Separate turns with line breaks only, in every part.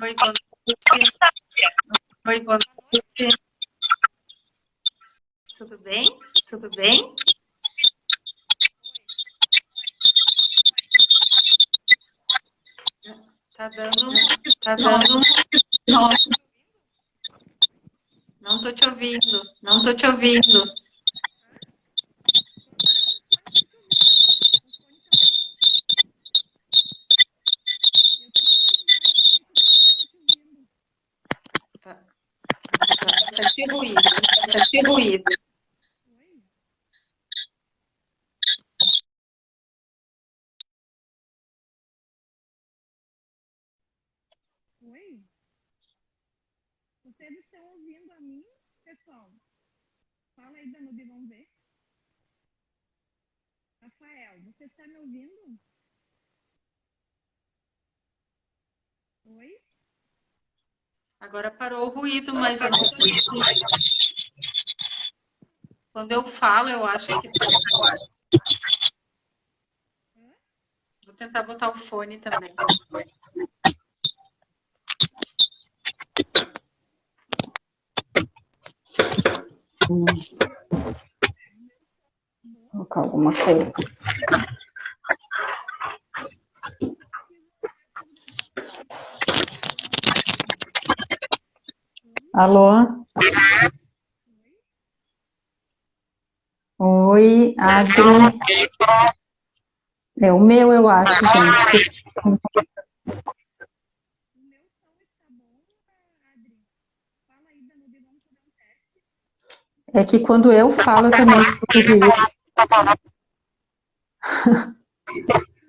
Oi, boa noite. Oi, boa noite. Tudo bem? Tudo bem? Tá dando. Tá dando. Não tô te ouvindo. Não tô te ouvindo. Tá, tá de ruído. Tá de ruído.
Oi? Vocês estão ouvindo a mim, pessoal? Fala aí, Danube, vamos ver. Rafael, você está me ouvindo? Oi?
Agora parou o ruído, mas eu não tô... Quando eu falo, eu acho que. Vou tentar botar o fone também.
Colocar alguma coisa. Alô? Oi, Adri. É o meu, eu acho, gente.
O meu som está bom, Adri? Fala aí, Danube, vamos fazer um teste.
É que quando eu falo, eu também escuto ruído.
O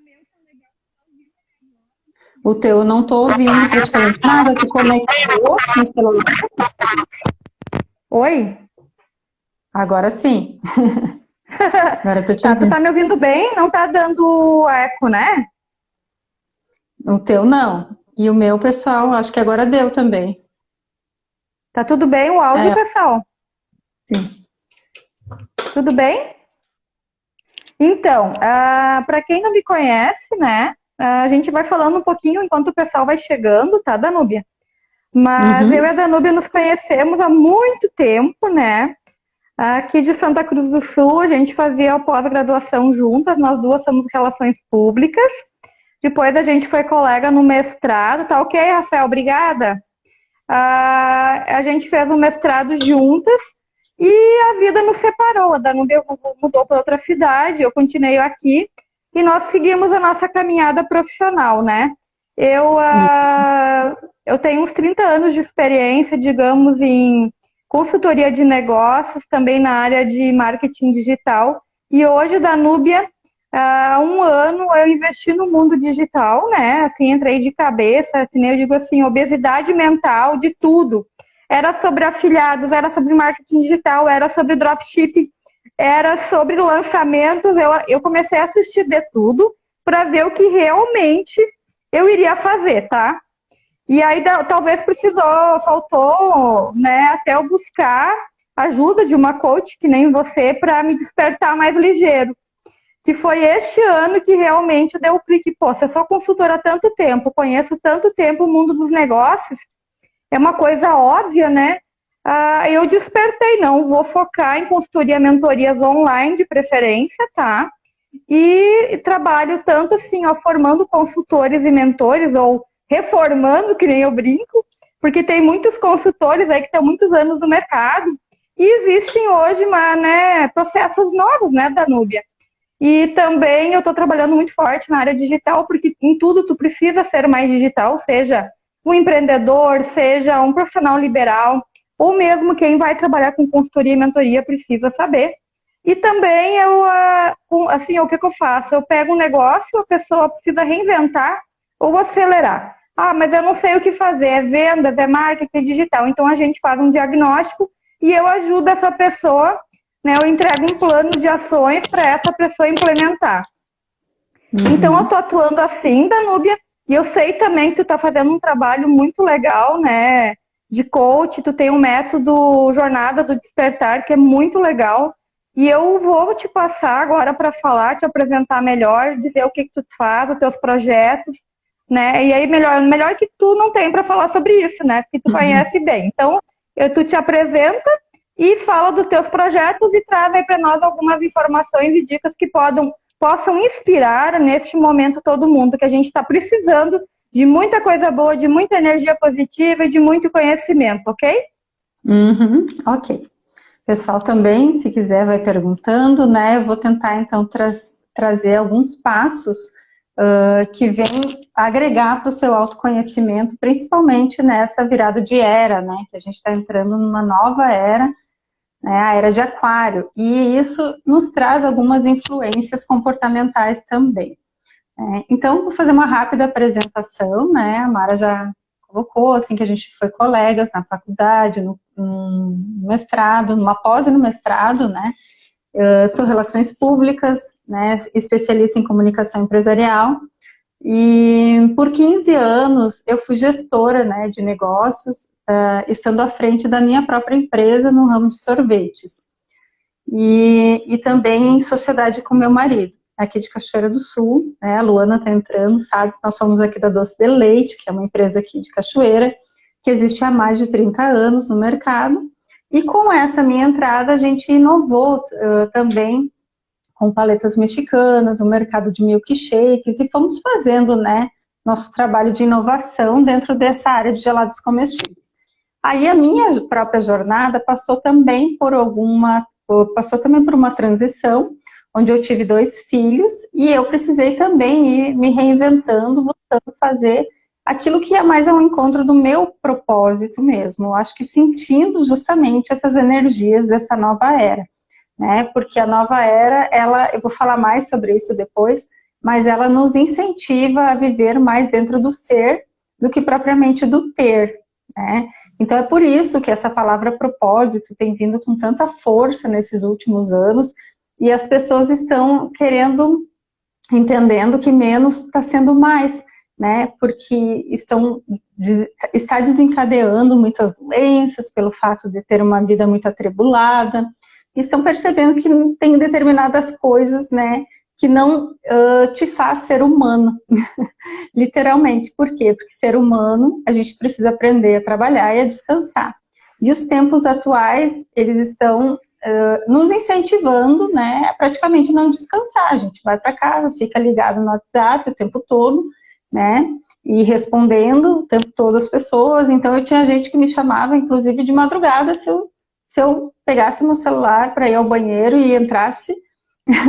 meu tá legal, tá ouvindo agora.
O teu eu não tô ouvindo praticamente nada. Tu conectou no celular? Oi? Agora sim. Agora eu tô te
Tá, tu
ouvindo.
tá me ouvindo bem? Não tá dando eco, né?
O teu não. E o meu, pessoal, acho que agora deu também.
Tá tudo bem o áudio,
É,
pessoal?
sim.
Tudo bem? Então, para quem não me conhece, né, a gente vai falando um pouquinho enquanto o pessoal vai chegando, tá, Danúbia? Mas eu e a
Uhum.
Danúbia nos conhecemos há muito tempo, né? Aqui de Santa Cruz do Sul, a gente fazia a pós-graduação juntas, nós duas somos relações públicas. Depois a gente foi colega no mestrado, tá ok, Rafael? Obrigada. A gente fez um mestrado juntas e a vida nos separou. A Danúbia mudou para outra cidade, eu continuei aqui e nós seguimos a nossa caminhada profissional, né? Eu,
Isso.
eu tenho uns 30 anos de experiência, digamos, em consultoria de negócios, também na área de marketing digital. E hoje, Danúbia, há um ano eu investi no mundo digital, né? Assim, entrei de cabeça, assim, eu digo assim, obesidade mental de tudo. Era sobre afiliados, era sobre marketing digital, era sobre dropshipping, era sobre lançamentos. Eu comecei a assistir de tudo para ver o que realmente eu iria fazer, tá? E aí talvez faltou, né, até eu buscar ajuda de uma coach que nem você para me despertar mais ligeiro. Que foi este ano que realmente deu o clique. Pô, se eu sou consultora há tanto tempo, conheço tanto tempo o mundo dos negócios, é uma coisa óbvia, né? Eu despertei, não, vou focar em consultoria, mentorias online de preferência, tá? E trabalho tanto assim, ó, formando consultores e mentores, ou reformando, que nem eu brinco, porque tem muitos consultores aí que estão muitos anos no mercado, e existem hoje, né, processos novos, né, Danúbia? E também eu estou trabalhando muito forte na área digital, porque em tudo tu precisa ser mais digital, seja um empreendedor, seja um profissional liberal, ou mesmo quem vai trabalhar com consultoria e mentoria precisa saber. E também assim, o que eu faço? Eu pego um negócio, a pessoa precisa reinventar ou acelerar. Ah, mas eu não sei o que fazer, é vendas, é marketing digital. Então a gente faz um diagnóstico e eu ajudo essa pessoa, né? Eu entrego um plano de ações para essa pessoa implementar. Então eu
Uhum.
tô atuando assim, Danúbia, e eu sei também que tu tá fazendo um trabalho muito legal, né? De coach, tu tem um método Jornada do Despertar, que é muito legal. E eu vou te passar agora para falar, te apresentar melhor, dizer o que tu faz, os teus projetos, né? E aí melhor que tu não tem para falar sobre isso, né? Porque tu conhece bem. Então, tu te apresenta e fala dos teus projetos e traz aí para nós algumas informações e dicas que possam inspirar neste momento todo mundo, que a gente está precisando de muita coisa boa, de muita energia positiva e de muito conhecimento, ok?
Ok. Pessoal também, se quiser, vai perguntando, né? Eu vou tentar, então, trazer alguns passos que vêm agregar para o seu autoconhecimento, principalmente nessa virada de era, né? Que a gente está entrando numa nova era, né? A era de Aquário. E isso nos traz algumas influências comportamentais também. Então, vou fazer uma rápida apresentação, né? A Mara já colocou, assim, que a gente foi colegas na faculdade, no mestrado, numa pós e no mestrado, né? Sou relações públicas, né? Especialista em comunicação empresarial. E por 15 anos eu fui gestora, né, de negócios, estando à frente da minha própria empresa no ramo de sorvetes. E também em sociedade com meu marido, aqui de Cachoeira do Sul, né? A Luana está entrando, sabe? Nós somos aqui da Doce de Leite, que é uma empresa aqui de Cachoeira, que existe há mais de 30 anos no mercado. E com essa minha entrada, a gente inovou também com paletas mexicanas, o mercado de milkshakes, e fomos fazendo, né, nosso trabalho de inovação dentro dessa área de gelados comestíveis. Aí a minha própria jornada passou também por uma transição, onde eu tive 2 filhos, e eu precisei também ir me reinventando, voltando a fazer aquilo que é mais ao encontro do meu propósito mesmo. Eu acho que sentindo justamente essas energias dessa nova era, né? Porque a nova era, eu vou falar mais sobre isso depois, mas ela nos incentiva a viver mais dentro do ser do que propriamente do ter, né? Então é por isso que essa palavra propósito tem vindo com tanta força nesses últimos anos, e as pessoas estão entendendo que menos está sendo mais, né? Porque está desencadeando muitas doenças pelo fato de ter uma vida muito atribulada, e estão percebendo que tem determinadas coisas, né, que não te faz ser humano, literalmente. Por quê? Porque ser humano, a gente precisa aprender a trabalhar e a descansar. E os tempos atuais, eles estão nos incentivando, né, a praticamente não descansar. A gente vai para casa, fica ligado no WhatsApp o tempo todo, né, e respondendo o tempo todo as pessoas. Então eu tinha gente que me chamava, inclusive de madrugada, se eu pegasse meu celular para ir ao banheiro e entrasse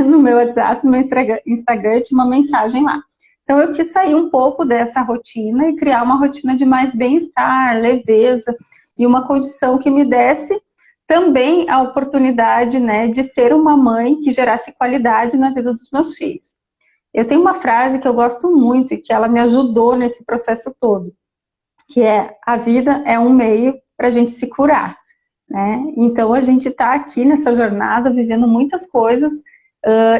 no meu WhatsApp, no meu Instagram, tinha uma mensagem lá. Então eu quis sair um pouco dessa rotina e criar uma rotina de mais bem-estar, leveza, e uma condição que me desse também a oportunidade, né, de ser uma mãe que gerasse qualidade na vida dos meus filhos. Eu tenho uma frase que eu gosto muito e que ela me ajudou nesse processo todo, que é: a vida é um meio para a gente se curar, né? Então a gente está aqui nessa jornada vivendo muitas coisas,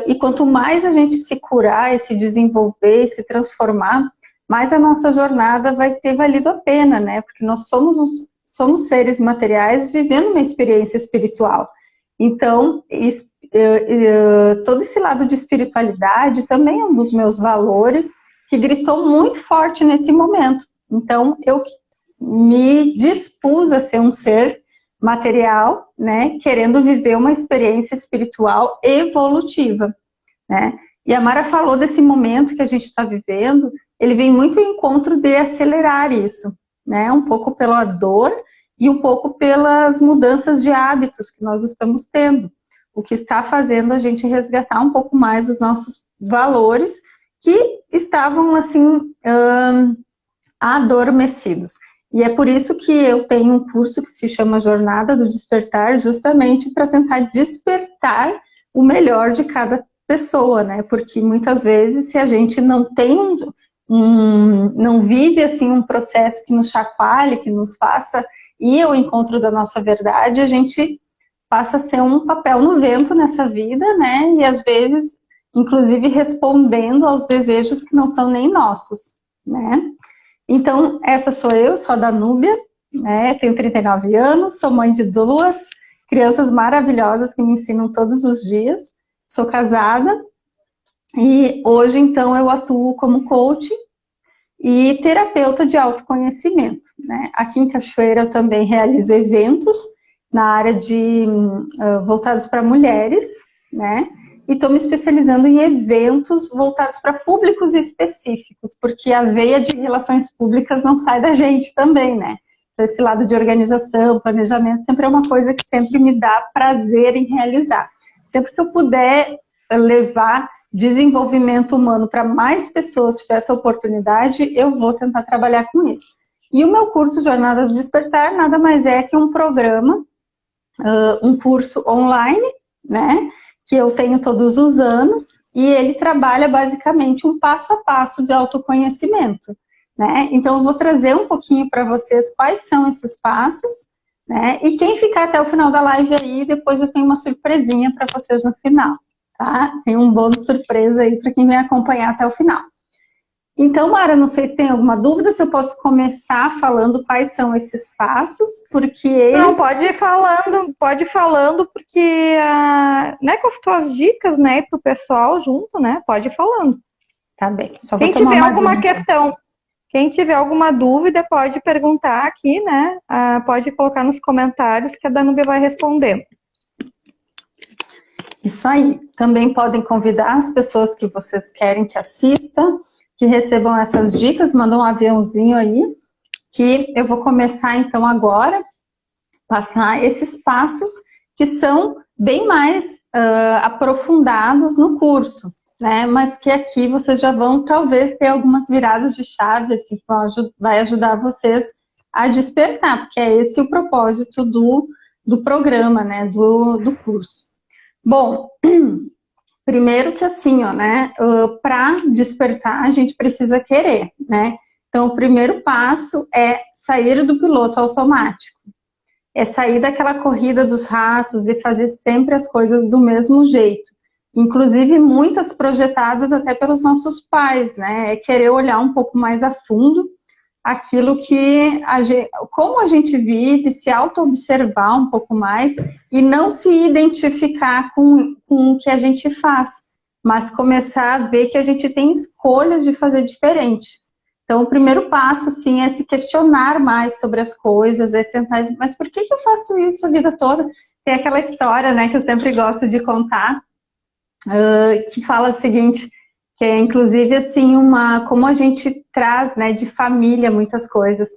e quanto mais a gente se curar e se desenvolver e se transformar, mais a nossa jornada vai ter valido a pena, né? Porque nós somos seres materiais vivendo uma experiência espiritual. Então, todo esse lado de espiritualidade também é um dos meus valores, que gritou muito forte nesse momento. Então, eu me dispus a ser um ser material, né, querendo viver uma experiência espiritual evolutiva, né? E a Mara falou desse momento que a gente está vivendo, ele vem muito em encontro de acelerar isso, né? Um pouco pela dor e um pouco pelas mudanças de hábitos que nós estamos tendo, o que está fazendo a gente resgatar um pouco mais os nossos valores que estavam, assim, adormecidos. E é por isso que eu tenho um curso que se chama Jornada do Despertar, justamente para tentar despertar o melhor de cada pessoa, né? Porque muitas vezes, se a gente não tem não vive assim um processo que nos chacoalhe, que nos faça ir ao encontro da nossa verdade, a gente passa a ser um papel no vento nessa vida, né? E às vezes, inclusive, respondendo aos desejos que não são nem nossos, né? Então, essa sou eu, sou a Danúbia, né? Tenho 39 anos, sou mãe de 2 crianças maravilhosas que me ensinam todos os dias, sou casada, e hoje, então, eu atuo como coach, e terapeuta de autoconhecimento, né? Aqui em Cachoeira eu também realizo eventos na área de voltados para mulheres, né? E estou me especializando em eventos voltados para públicos específicos, porque a veia de relações públicas não sai da gente também, né? Então, esse lado de organização, planejamento, sempre é uma coisa que sempre me dá prazer em realizar. Sempre que eu puder levar desenvolvimento humano para mais pessoas, tiver essa oportunidade, eu vou tentar trabalhar com isso. E o meu curso Jornada do Despertar nada mais é que um programa, um curso online, né, que eu tenho todos os anos, e ele trabalha basicamente um passo a passo de autoconhecimento, né? Então eu vou trazer um pouquinho para vocês quais são esses passos, né? E quem ficar até o final da live aí, depois eu tenho uma surpresinha para vocês no final. Tá? Tem um bônus surpresa aí para quem vem acompanhar até o final. Então, Mara, não sei se tem alguma dúvida, se eu posso começar falando quais são esses passos, porque eles...
Não, pode ir falando, porque, né, com as tuas dicas, né, pro pessoal junto, né, pode ir falando.
Tá bem, só vou
Quem
tomar
tiver
uma
alguma
dúvida.
questão, quem tiver alguma dúvida, pode perguntar aqui, né, pode colocar nos comentários que a Danúbia vai respondendo.
Isso aí. Também podem convidar as pessoas que vocês querem que assistam, que recebam essas dicas, mandam um aviãozinho aí, que eu vou começar então agora, passar esses passos que são bem mais aprofundados no curso, né? Mas que aqui vocês já vão talvez ter algumas viradas de chave, assim, que vai ajudar vocês a despertar, porque é esse o propósito do programa, né? Do curso. Bom, primeiro que assim, ó, né, para despertar a gente precisa querer, né? Então o primeiro passo é sair do piloto automático. É sair daquela corrida dos ratos, de fazer sempre as coisas do mesmo jeito. Inclusive muitas projetadas até pelos nossos pais, né? É querer olhar um pouco mais a fundo aquilo que como a gente vive, se auto-observar um pouco mais e não se identificar com o que a gente faz, mas começar a ver que a gente tem escolhas de fazer diferente. Então, o primeiro passo, sim, é se questionar mais sobre as coisas, é tentar, mas por que eu faço isso a vida toda? Tem aquela história, né, que eu sempre gosto de contar, que fala o seguinte, que é inclusive assim, como a gente traz, né, de família muitas coisas.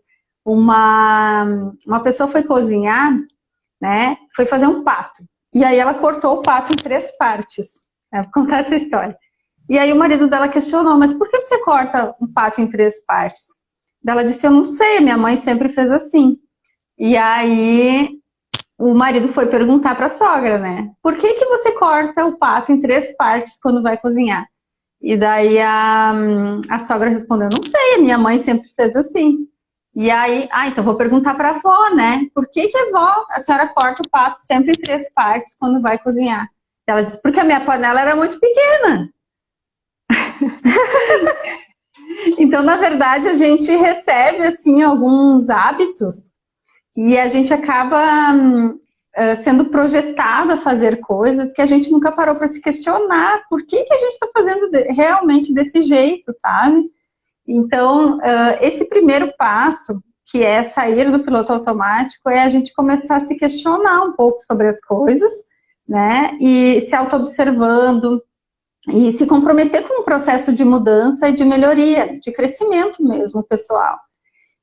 Uma pessoa foi cozinhar, né, foi fazer um pato, e aí ela cortou o pato em 3 partes. Vou contar essa história. E aí o marido dela questionou, mas por que você corta um pato em 3 partes? Ela disse, eu não sei, minha mãe sempre fez assim. E aí o marido foi perguntar para a sogra, né, por que você corta o pato em 3 partes quando vai cozinhar? E daí a sogra respondeu, não sei, a minha mãe sempre fez assim. E aí, então vou perguntar para a avó, né? Por que a senhora corta o pato sempre em 3 partes quando vai cozinhar? Ela disse, porque a minha panela era muito pequena. Então, na verdade, a gente recebe, assim, alguns hábitos e a gente acaba sendo projetado a fazer coisas que a gente nunca parou para se questionar por que a gente está fazendo realmente desse jeito, sabe? Então, esse primeiro passo, que é sair do piloto automático, é a gente começar a se questionar um pouco sobre as coisas, né? E se auto-observando e se comprometer com um processo de mudança e de melhoria, de crescimento mesmo, pessoal.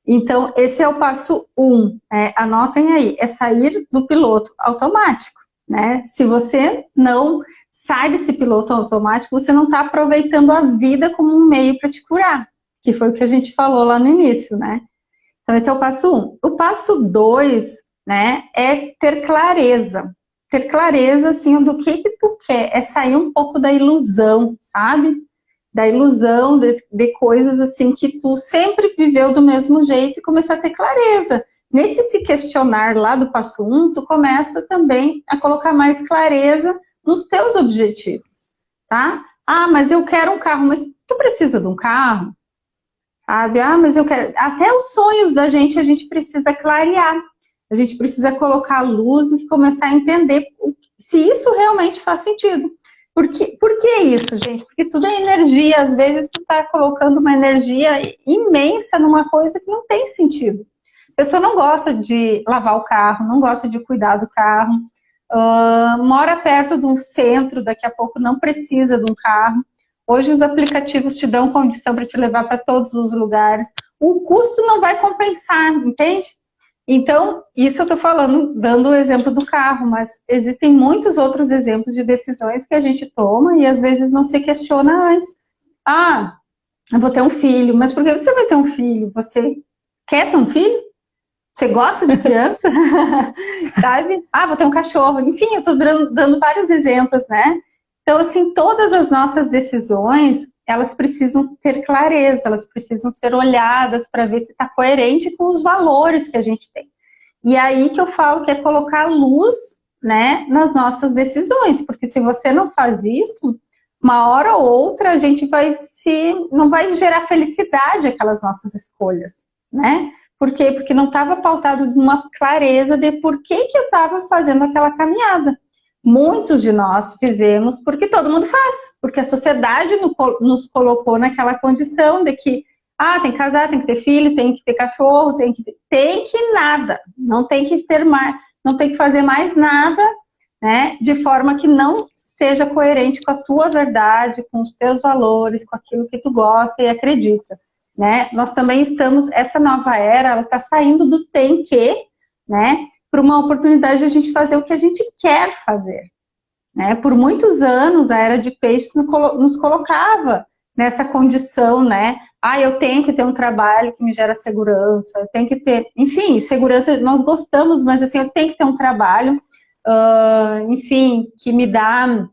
Então, esse é o passo 1, anotem aí, é sair do piloto automático, né? Se você não sai desse piloto automático, você não está aproveitando a vida como um meio para te curar, que foi o que a gente falou lá no início, né? Então, esse é o passo 1. O passo 2, né, é ter clareza. Ter clareza, assim, do que tu quer, é sair um pouco da ilusão, sabe? Da ilusão de coisas assim que tu sempre viveu do mesmo jeito e começar a ter clareza. Nesse se questionar lá do passo 1, tu começa também a colocar mais clareza nos teus objetivos, tá? Mas eu quero um carro, mas tu precisa de um carro? Sabe? Mas eu quero... Até os sonhos da gente, a gente precisa clarear. A gente precisa colocar luz e começar a entender se isso realmente faz sentido. Por que isso, gente? Porque tudo é energia. Às vezes tu tá colocando uma energia imensa numa coisa que não tem sentido. A pessoa não gosta de lavar o carro, não gosta de cuidar do carro, mora perto de um centro, daqui a pouco não precisa de um carro. Hoje os aplicativos te dão condição para te levar para todos os lugares. O custo não vai compensar, entende? Então, isso eu estou falando, dando o exemplo do carro, mas existem muitos outros exemplos de decisões que a gente toma e às vezes não se questiona antes. Ah, eu vou ter um filho, mas por que você vai ter um filho? Você quer ter um filho? Você gosta de criança? Sabe? Ah, vou ter um cachorro. Enfim, eu estou dando vários exemplos, né? Então, assim, todas as nossas decisões, elas precisam ter clareza, elas precisam ser olhadas para ver se está coerente com os valores que a gente tem. E aí que eu falo que é colocar luz, né, nas nossas decisões, porque se você não faz isso, uma hora ou outra a gente não vai gerar felicidade aquelas nossas escolhas, né? Por quê? Porque não estava pautado numa clareza de por que eu estava fazendo aquela caminhada. Muitos de nós fizemos porque todo mundo faz, porque a sociedade nos colocou naquela condição de que, tem que casar, tem que ter filho, tem que ter cachorro, tem que nada, não tem que ter mais, não tem que fazer mais nada, né, de forma que não seja coerente com a tua verdade, com os teus valores, com aquilo que tu gosta e acredita, né? Nós também estamos, essa nova era, ela está saindo do tem que, né, para uma oportunidade de a gente fazer o que a gente quer fazer, né? Por muitos anos, a era de peixes nos colocava nessa condição, né? Eu tenho que ter um trabalho que me gera segurança, eu tenho que ter... Enfim, segurança nós gostamos, mas assim, eu tenho que ter um trabalho, enfim, que me dá...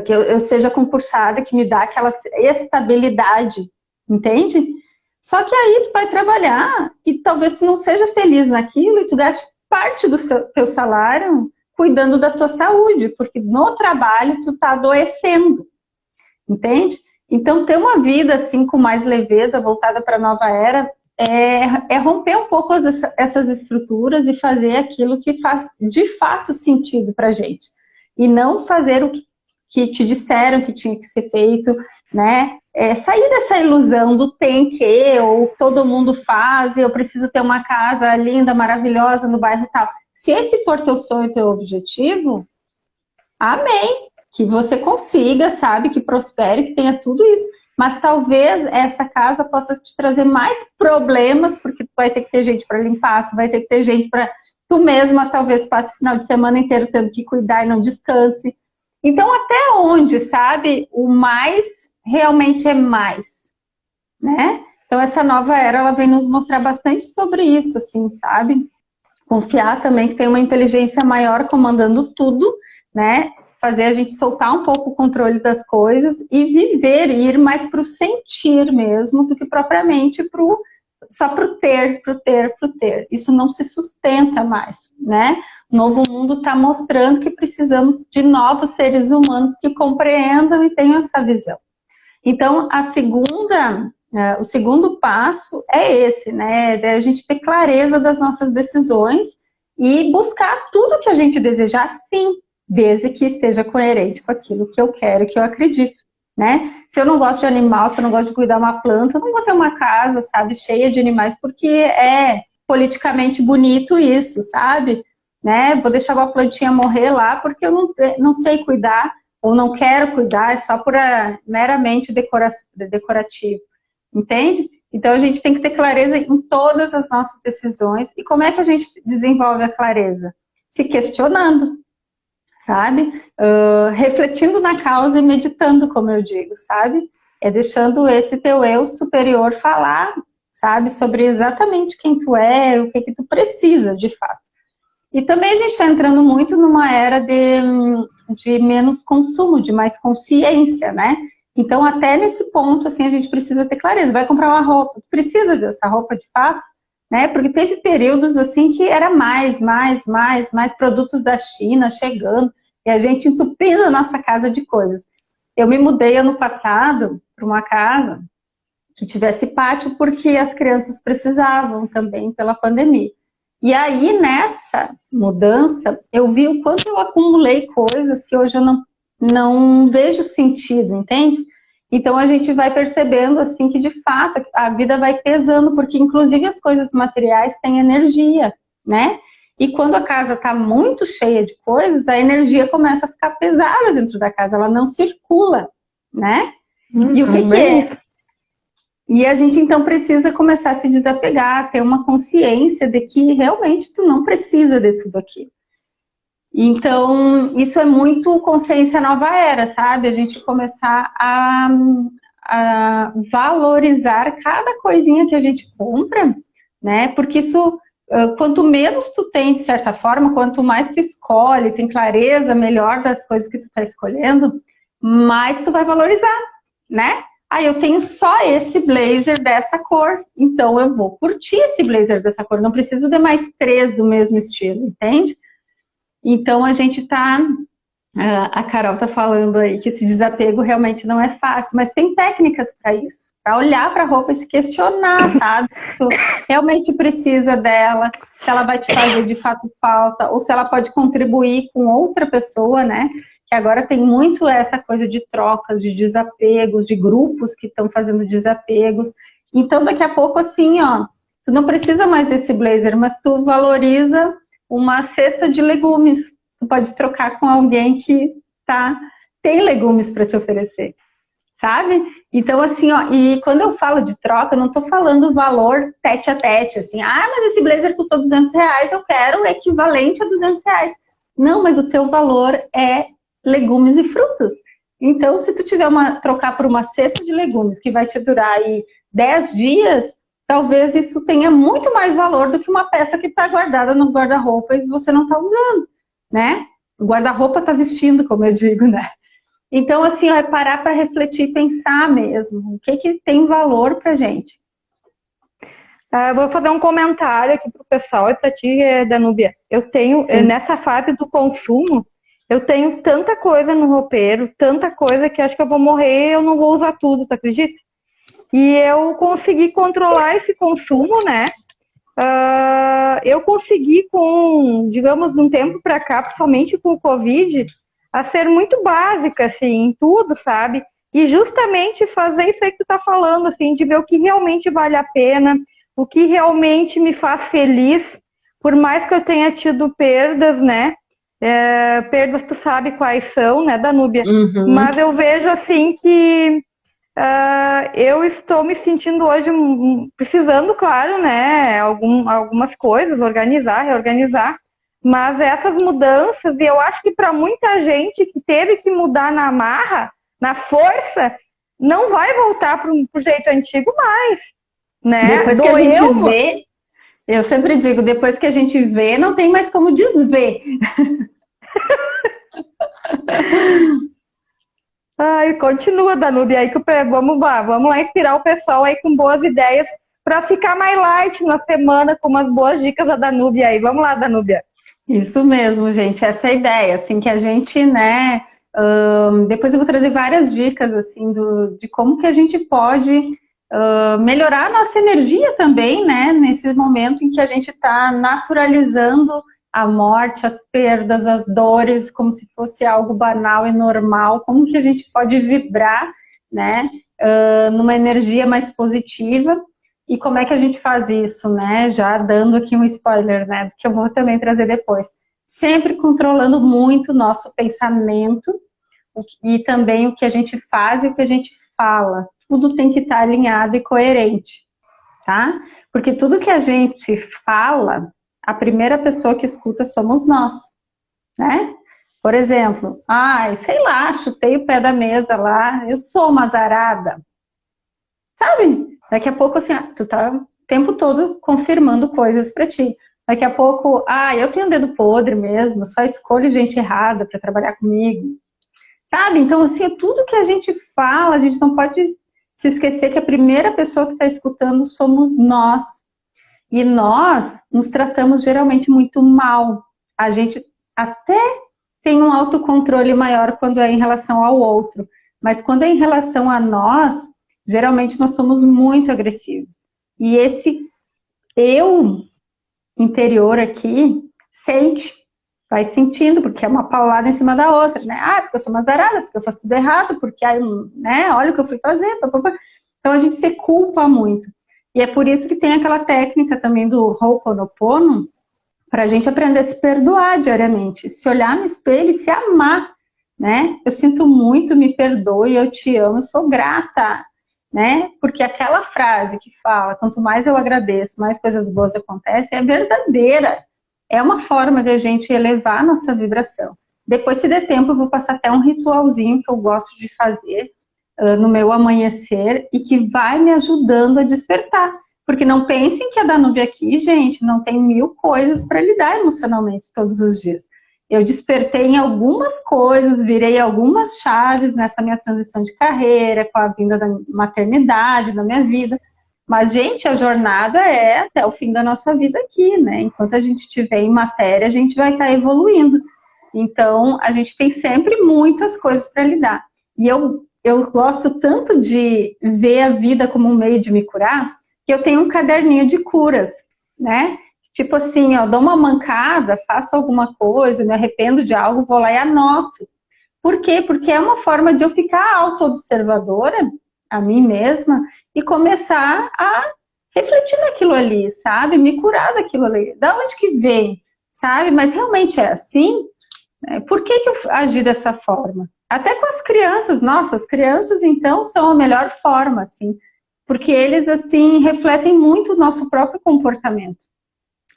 que eu seja concursada, que me dá aquela estabilidade, entende? Só que aí tu vai trabalhar e talvez tu não seja feliz naquilo e tu gaste parte do teu salário cuidando da tua saúde, porque no trabalho tu tá adoecendo, entende? Então, ter uma vida assim com mais leveza, voltada para a nova era, é romper um pouco essas estruturas e fazer aquilo que faz de fato sentido pra gente. E não fazer o que te disseram que tinha que ser feito, né? Sair dessa ilusão do tem que, ou todo mundo faz, eu preciso ter uma casa linda, maravilhosa no bairro tal. Se esse for teu sonho, teu objetivo, amém. Que você consiga, sabe, que prospere, que tenha tudo isso. Mas talvez essa casa possa te trazer mais problemas, porque tu vai ter que ter gente para limpar, tu vai ter que ter gente para... Tu mesma talvez passe o final de semana inteiro tendo que cuidar e não descanse. Então, até onde, sabe, o mais realmente é mais, né? Então, essa nova era, ela vem nos mostrar bastante sobre isso, assim, sabe? Confiar também que tem uma inteligência maior comandando tudo, né? Fazer a gente soltar um pouco o controle das coisas e viver, ir mais para o sentir mesmo, do que propriamente só para o ter. Isso não se sustenta mais, né? O novo mundo está mostrando que precisamos de novos seres humanos que compreendam e tenham essa visão. Então, o segundo passo é esse, né? É a gente ter clareza das nossas decisões e buscar tudo que a gente desejar, sim, desde que esteja coerente com aquilo que eu quero, que eu acredito, né? Se eu não gosto de animal, se eu não gosto de cuidar de uma planta, eu não vou ter uma casa, sabe, cheia de animais, porque é politicamente bonito isso, sabe? Né? Vou deixar uma plantinha morrer lá porque eu não sei cuidar, ou não quero cuidar, é só por meramente decorativo, entende? Então a gente tem que ter clareza em todas as nossas decisões. E como é que a gente desenvolve a clareza? Se questionando, sabe? Refletindo na causa e meditando, como eu digo, sabe? Deixando esse teu eu superior falar, sabe? Sobre exatamente quem tu é, o que tu precisa, de fato. E também a gente está entrando muito numa era de menos consumo, de mais consciência, né? Então, até nesse ponto, assim, a gente precisa ter clareza. Vai comprar uma roupa, precisa dessa roupa de fato? Né? Porque teve períodos assim que era mais produtos da China chegando e a gente entupindo a nossa casa de coisas. Eu me mudei ano passado para uma casa que tivesse pátio porque as crianças precisavam também pela pandemia. E aí nessa mudança eu vi o quanto eu acumulei coisas que hoje eu não vejo sentido, entende? Então a gente vai percebendo assim que de fato a vida vai pesando, porque inclusive as coisas materiais têm energia, né? E quando a casa está muito cheia de coisas, a energia começa a ficar pesada dentro da casa, ela não circula, né? E o que é? E a gente então precisa começar a se desapegar, ter uma consciência de que realmente tu não precisa de tudo aquilo. Então, isso é muito consciência nova era, sabe? A gente começar a valorizar cada coisinha que a gente compra, né? Porque isso, quanto menos tu tem, de certa forma, quanto mais tu escolhe, tem clareza melhor das coisas que tu tá escolhendo, mais tu vai valorizar, né? Ah, eu tenho só esse blazer dessa cor, então eu vou curtir esse blazer dessa cor, não preciso de mais 3 do mesmo estilo, entende? Então, a gente a Carol tá falando aí que esse desapego realmente não é fácil, mas tem técnicas para isso, para olhar para a roupa e se questionar, sabe? Se tu realmente precisa dela, se ela vai te fazer de fato falta, ou se ela pode contribuir com outra pessoa, né? Que agora tem muito essa coisa de trocas, de desapegos, de grupos que estão fazendo desapegos. Então, daqui a pouco, assim, ó, tu não precisa mais desse blazer, mas tu valoriza uma cesta de legumes. Tu pode trocar com alguém que tem legumes para te oferecer, sabe? Então, assim, ó, e quando eu falo de troca, eu não tô falando valor tete a tete, assim, mas esse blazer custou R$200, eu quero o equivalente a R$200. Não, mas o teu valor é legumes e frutas. Então, se tu tiver trocar por uma cesta de legumes que vai te durar aí 10 dias, talvez isso tenha muito mais valor do que uma peça que está guardada no guarda-roupa e você não está usando, né? O guarda-roupa está vestindo, como eu digo, né? Então, assim, ó, é parar para refletir e pensar mesmo. O que tem valor para gente?
Eu vou fazer um comentário aqui para o pessoal e para ti, Danúbia. Eu tenho, nessa fase do consumo, eu tenho tanta coisa no roupeiro, tanta coisa que acho que eu vou morrer e eu não vou usar tudo, tu acredita? E eu consegui controlar esse consumo, né? Eu consegui digamos, de um tempo para cá, principalmente com o Covid, a ser muito básica, assim, em tudo, sabe? E justamente fazer isso aí que tu tá falando, assim, de ver o que realmente vale a pena, o que realmente me faz feliz, por mais que eu tenha tido perdas, né? Perdas, tu sabe quais são, né, Danúbia?
Uhum.
Mas eu vejo, assim, que eu estou me sentindo hoje precisando, claro, né, algumas coisas, reorganizar, mas essas mudanças, e eu acho que para muita gente que teve que mudar na marra, na força, não vai voltar para o jeito antigo mais, né?
Depois que a gente vê, eu sempre digo, depois que a gente vê, não tem mais como desver.
Ai, continua, Danúbia, aí que vamos lá inspirar o pessoal aí com boas ideias para ficar mais light na semana com umas boas dicas da Danúbia aí. Vamos lá, Danúbia.
Isso mesmo, gente, essa é a ideia, assim, que a gente, né, depois eu vou trazer várias dicas, assim, de como que a gente pode melhorar a nossa energia também, né, nesse momento em que a gente está naturalizando a morte, as perdas, as dores, como se fosse algo banal e normal, como que a gente pode vibrar, né, numa energia mais positiva, e como é que a gente faz isso, né, já dando aqui um spoiler, né, que eu vou também trazer depois, sempre controlando muito o nosso pensamento, e também o que a gente faz e o que a gente fala, tudo tem que estar alinhado e coerente, tá? Porque tudo que a gente fala, a primeira pessoa que escuta somos nós, né? Por exemplo, sei lá, chutei o pé da mesa lá, eu sou uma azarada. Sabe? Daqui a pouco, assim, tu tá o tempo todo confirmando coisas pra ti. Daqui a pouco, eu tenho dedo podre mesmo, só escolho gente errada pra trabalhar comigo. Sabe? Então, assim, tudo que a gente fala, a gente não pode se esquecer que a primeira pessoa que está escutando somos nós. E nós nos tratamos geralmente muito mal. A gente até tem um autocontrole maior quando é em relação ao outro. Mas quando é em relação a nós, geralmente nós somos muito agressivos. E esse eu interior aqui sente. vai sentindo, porque é uma paulada em cima da outra, né? Ah, porque eu sou uma azarada, porque eu faço tudo errado, porque aí, né, olha o que eu fui fazer, papapá. Então a gente se culpa muito. E é por isso que tem aquela técnica também do Ho'oponopono, para a gente aprender a se perdoar diariamente, se olhar no espelho e se amar, né? Eu sinto muito, me perdoe, eu te amo, eu sou grata, né? Porque aquela frase que fala, quanto mais eu agradeço, mais coisas boas acontecem, é verdadeira. É uma forma de a gente elevar a nossa vibração. Depois, se der tempo, eu vou passar até um ritualzinho que eu gosto de fazer no meu amanhecer e que vai me ajudando a despertar. Porque não pensem que a Danúbia aqui, gente, não tem 1000 coisas para lidar emocionalmente todos os dias. Eu despertei em algumas coisas, virei algumas chaves nessa minha transição de carreira, com a vinda da maternidade, da minha vida. Mas, gente, a jornada é até o fim da nossa vida aqui, né? Enquanto a gente estiver em matéria, a gente vai estar evoluindo. Então, a gente tem sempre muitas coisas para lidar. E eu gosto tanto de ver a vida como um meio de me curar, que eu tenho um caderninho de curas, né? Tipo assim, ó, dou uma mancada, faço alguma coisa, me arrependo de algo, vou lá e anoto. Por quê? Porque é uma forma de eu ficar auto-observadora, a mim mesma, e começar a refletir naquilo ali, sabe? Me curar daquilo ali. Da onde que vem, sabe? Mas realmente é assim? Por que eu agi dessa forma? Até com as crianças. Nossa, as crianças, então, são a melhor forma, assim. Porque eles, assim, refletem muito o nosso próprio comportamento.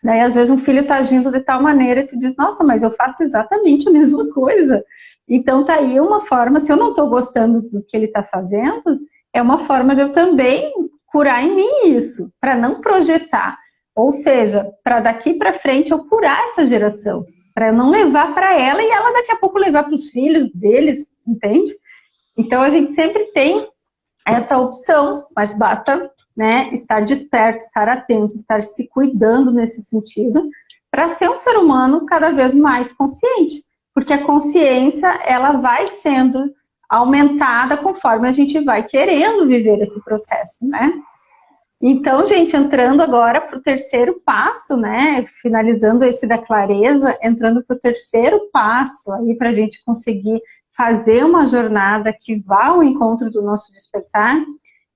Daí, às vezes, um filho tá agindo de tal maneira e tu diz, nossa, mas eu faço exatamente a mesma coisa. Então, tá aí uma forma, se eu não tô gostando do que ele tá fazendo, é uma forma de eu também curar em mim isso, para não projetar. Ou seja, para daqui para frente eu curar essa geração, para eu não levar para ela e ela daqui a pouco levar para os filhos deles, entende? Então a gente sempre tem essa opção, mas basta, né, estar desperto, estar atento, estar se cuidando nesse sentido, para ser um ser humano cada vez mais consciente, porque a consciência ela vai sendo aumentada conforme a gente vai querendo viver esse processo, né? Então, gente, entrando agora para o terceiro passo, né? Finalizando esse da clareza, entrando para o terceiro passo aí para a gente conseguir fazer uma jornada que vá ao encontro do nosso despertar,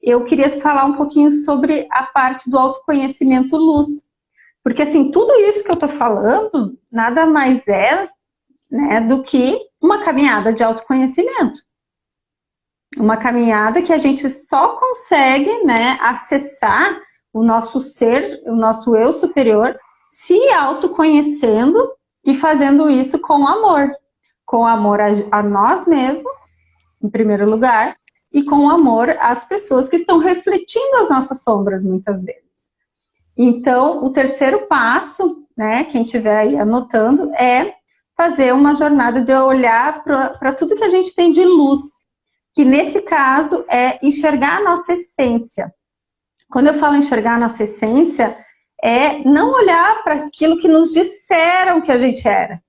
eu queria falar um pouquinho sobre a parte do autoconhecimento luz. Porque, assim, tudo isso que eu estou falando, nada mais é, né, do que uma caminhada de autoconhecimento. Uma caminhada que a gente só consegue, né, acessar o nosso ser, o nosso eu superior, se autoconhecendo e fazendo isso com amor a nós mesmos, em primeiro lugar, e com amor às pessoas que estão refletindo as nossas sombras, muitas vezes. Então, o terceiro passo, né, quem estiver aí anotando, é fazer uma jornada de olhar para tudo que a gente tem de luz, que nesse caso é enxergar a nossa essência. Quando eu falo enxergar a nossa essência, é não olhar para aquilo que nos disseram que a gente era.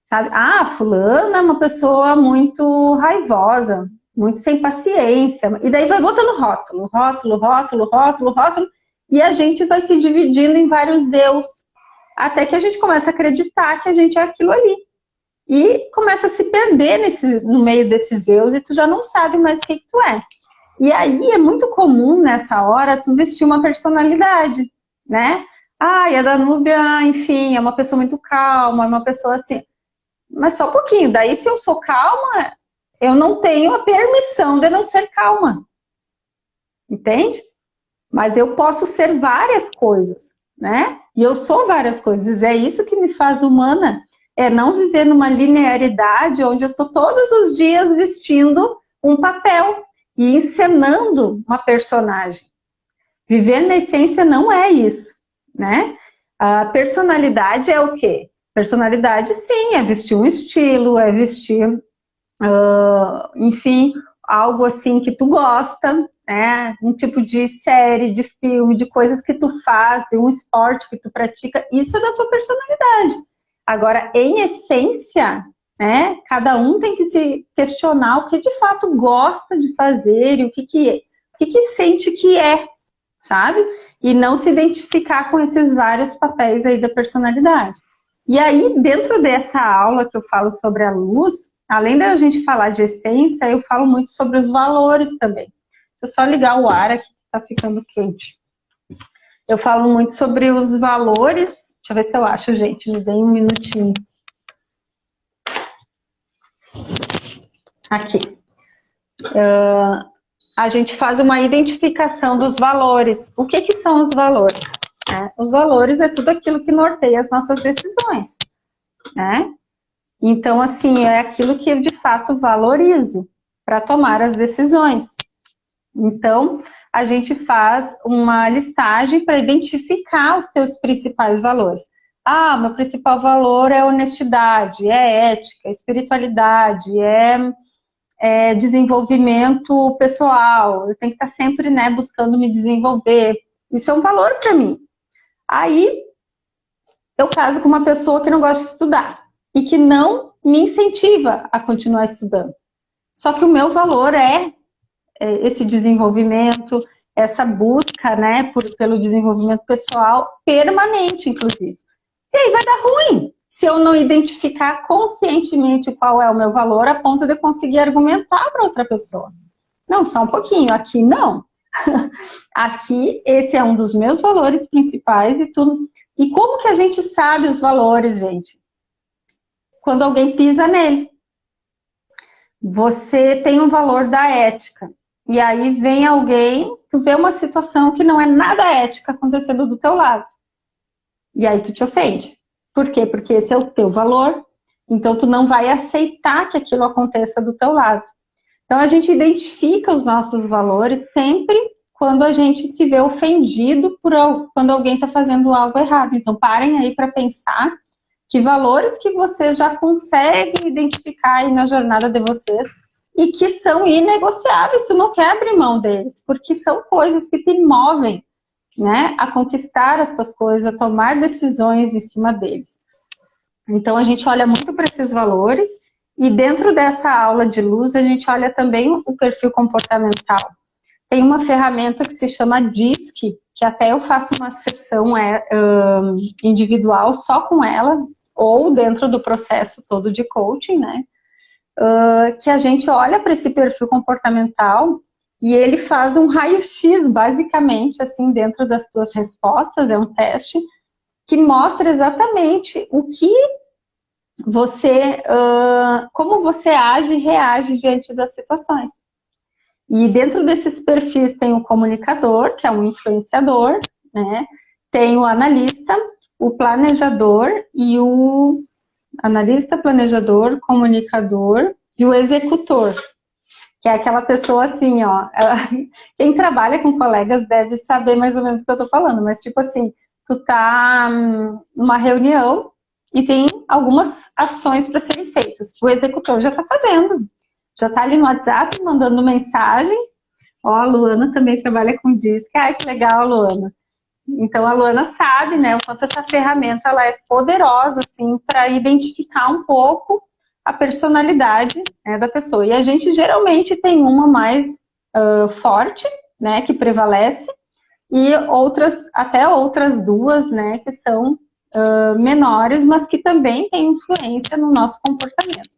Sabe? Ah, fulana é uma pessoa muito raivosa, muito sem paciência. E daí vai botando rótulo, e a gente vai se dividindo em vários eus, até que a gente começa a acreditar que a gente é aquilo ali. E começa a se perder no meio desses eus e tu já não sabe mais o que tu é. E aí é muito comum nessa hora tu vestir uma personalidade, né? Ah, e a Danúbia, enfim, é uma pessoa muito calma, é uma pessoa assim. Mas só um pouquinho, daí se eu sou calma, eu não tenho a permissão de não ser calma. Entende? Mas eu posso ser várias coisas, né? E eu sou várias coisas, é isso que me faz humana. É não viver numa linearidade onde eu estou todos os dias vestindo um papel e encenando uma personagem. Viver na essência não é isso, né? A personalidade é o quê? Personalidade, sim, é vestir um estilo, é vestir, enfim, algo assim que tu gosta, né? Um tipo de série, de filme, de coisas que tu faz, de um esporte que tu pratica, isso é da tua personalidade. Agora, em essência, né, cada um tem que se questionar o que de fato gosta de fazer e o que sente que é, sabe? E não se identificar com esses vários papéis aí da personalidade. E aí, dentro dessa aula que eu falo sobre a luz, além da gente falar de essência, eu falo muito sobre os valores também. Deixa eu só ligar o ar aqui, que tá ficando quente. Eu falo muito sobre os valores. Deixa eu ver se eu acho, gente. Me dê um minutinho. Aqui. A gente faz uma identificação dos valores. O que são os valores? Os valores é tudo aquilo que norteia as nossas decisões, né? Então, assim, é aquilo que eu, de fato, valorizo para tomar as decisões. Então, a gente faz uma listagem para identificar os teus principais valores. Meu principal valor é honestidade, é ética, espiritualidade, é desenvolvimento pessoal. Eu tenho que estar sempre, né, buscando me desenvolver. Isso é um valor para mim. Aí, eu caso com uma pessoa que não gosta de estudar e que não me incentiva a continuar estudando. Só que o meu valor é esse desenvolvimento, essa busca, né, pelo desenvolvimento pessoal permanente, inclusive. E aí vai dar ruim se eu não identificar conscientemente qual é o meu valor a ponto de eu conseguir argumentar para outra pessoa. Não, só um pouquinho, aqui não. Aqui, esse é um dos meus valores principais e tudo. E como que a gente sabe os valores, gente? Quando alguém pisa nele. Você tem um valor da ética. E aí vem alguém, tu vê uma situação que não é nada ética acontecendo do teu lado. E aí tu te ofende. Por quê? Porque esse é o teu valor. Então tu não vai aceitar que aquilo aconteça do teu lado. Então a gente identifica os nossos valores sempre quando a gente se vê ofendido quando alguém está fazendo algo errado. Então parem aí para pensar que valores que vocês já conseguem identificar aí na jornada de vocês e que são inegociáveis, tu não quer abrir mão deles, porque são coisas que te movem, né, a conquistar as tuas coisas, a tomar decisões em cima deles. Então a gente olha muito para esses valores e dentro dessa aula de luz a gente olha também o perfil comportamental. Tem uma ferramenta que se chama DISC, que até eu faço uma sessão individual só com ela, ou dentro do processo todo de coaching, né? Que a gente olha para esse perfil comportamental e ele faz um raio-x, basicamente, assim, dentro das tuas respostas, é um teste, que mostra exatamente o que você, como você age e reage diante das situações. E dentro desses perfis tem o comunicador, que é um influenciador, né? Tem o analista, o planejador e o analista, planejador, comunicador e o executor, que é aquela pessoa assim, ó, quem trabalha com colegas deve saber mais ou menos o que eu tô falando, mas tipo assim, tu tá numa reunião e tem algumas ações para serem feitas, o executor já tá fazendo, já tá ali no WhatsApp mandando mensagem, ó, a Luana também trabalha com DISC, ai que legal, Luana. Então a Luana sabe, né, o quanto essa ferramenta ela é poderosa, assim, para identificar um pouco a personalidade, né, da pessoa. E a gente geralmente tem uma mais forte, né, que prevalece, e até outras duas, né, que são menores, mas que também têm influência no nosso comportamento.